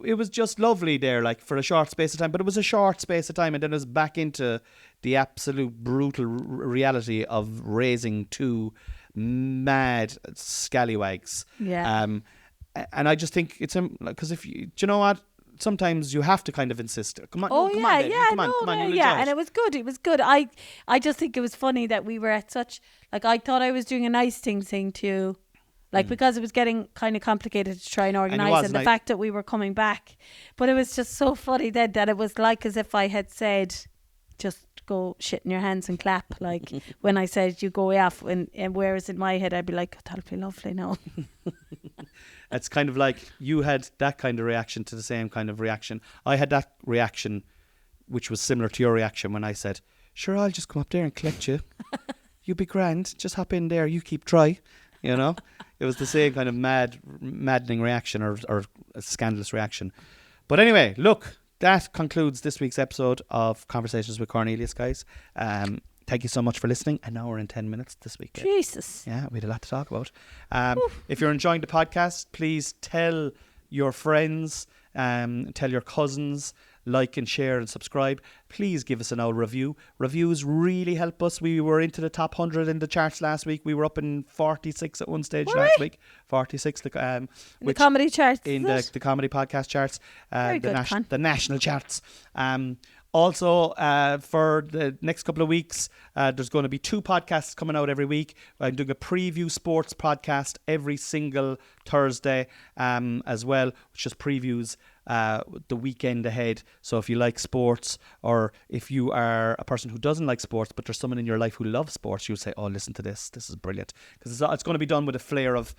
Speaker 1: it was just lovely there, like, for a short space of time. But it was a short space of time, and then it was back into the absolute brutal reality of raising two mad scallywags.
Speaker 2: Yeah.
Speaker 1: And I just think it's because do you know what? Sometimes you have to kind of insist. Come on,
Speaker 2: and it was good. It was good. I just think it was funny that we were at such, like, I thought I was doing a nice thing to you. Like, because it was getting kind of complicated to try and organise, and the fact that we were coming back. But it was just so funny then that it was like as if I had said, just go shit in your hands and clap. Like, when I said you go off, and whereas in my head I'd be like, that'll be lovely now.
Speaker 1: It's kind of like you had that kind of reaction to the same kind of reaction. I had that reaction, which was similar to your reaction when I said, "Sure, I'll just come up there and collect you. You be grand. Just hop in there. You keep try." It was the same kind of maddening reaction or a scandalous reaction. But anyway, look, that concludes this week's episode of Conversations with Cornelius, guys. Thank you so much for listening. And now we're in 10 minutes this week.
Speaker 2: Jesus.
Speaker 1: Yeah, we had a lot to talk about. If you're enjoying the podcast, please tell your friends, tell your cousins, like and share and subscribe. Please give us an old review. Reviews really help us. We were into the top 100 in the charts last week. We were up in 46 at one stage last week. 46.
Speaker 2: In the comedy charts.
Speaker 1: In the comedy podcast charts. The national charts. Also, for the next couple of weeks, there's going to be 2 podcasts coming out every week. I'm doing a preview sports podcast every single Thursday as well, which just previews the weekend ahead. So if you like sports, or if you are a person who doesn't like sports but there's someone in your life who loves sports, you'll say, oh, listen to this is brilliant, because it's going to be done with a flair of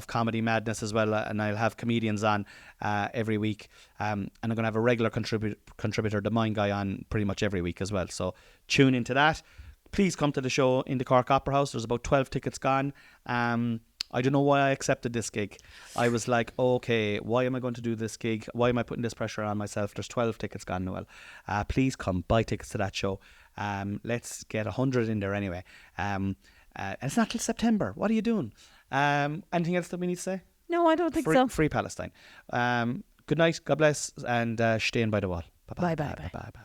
Speaker 1: comedy madness as well, and I'll have comedians on every week, and I'm going to have a regular contributor, the Mind Guy, on pretty much every week as well. So tune into that. Please come to the show in the Cork Opera House. There's about 12 tickets gone. I don't know why I accepted this gig. I was like, okay, why am I going to do this gig? Why am I putting this pressure on myself? There's 12 tickets gone, Noelle. Please come, buy tickets to that show. Let's get 100 in there anyway. And it's not till September. What are you doing? Anything else that we need to say?
Speaker 2: No, I don't think so.
Speaker 1: Free Palestine. Good night, God bless, and Shtay by the wall.
Speaker 2: Bye bye.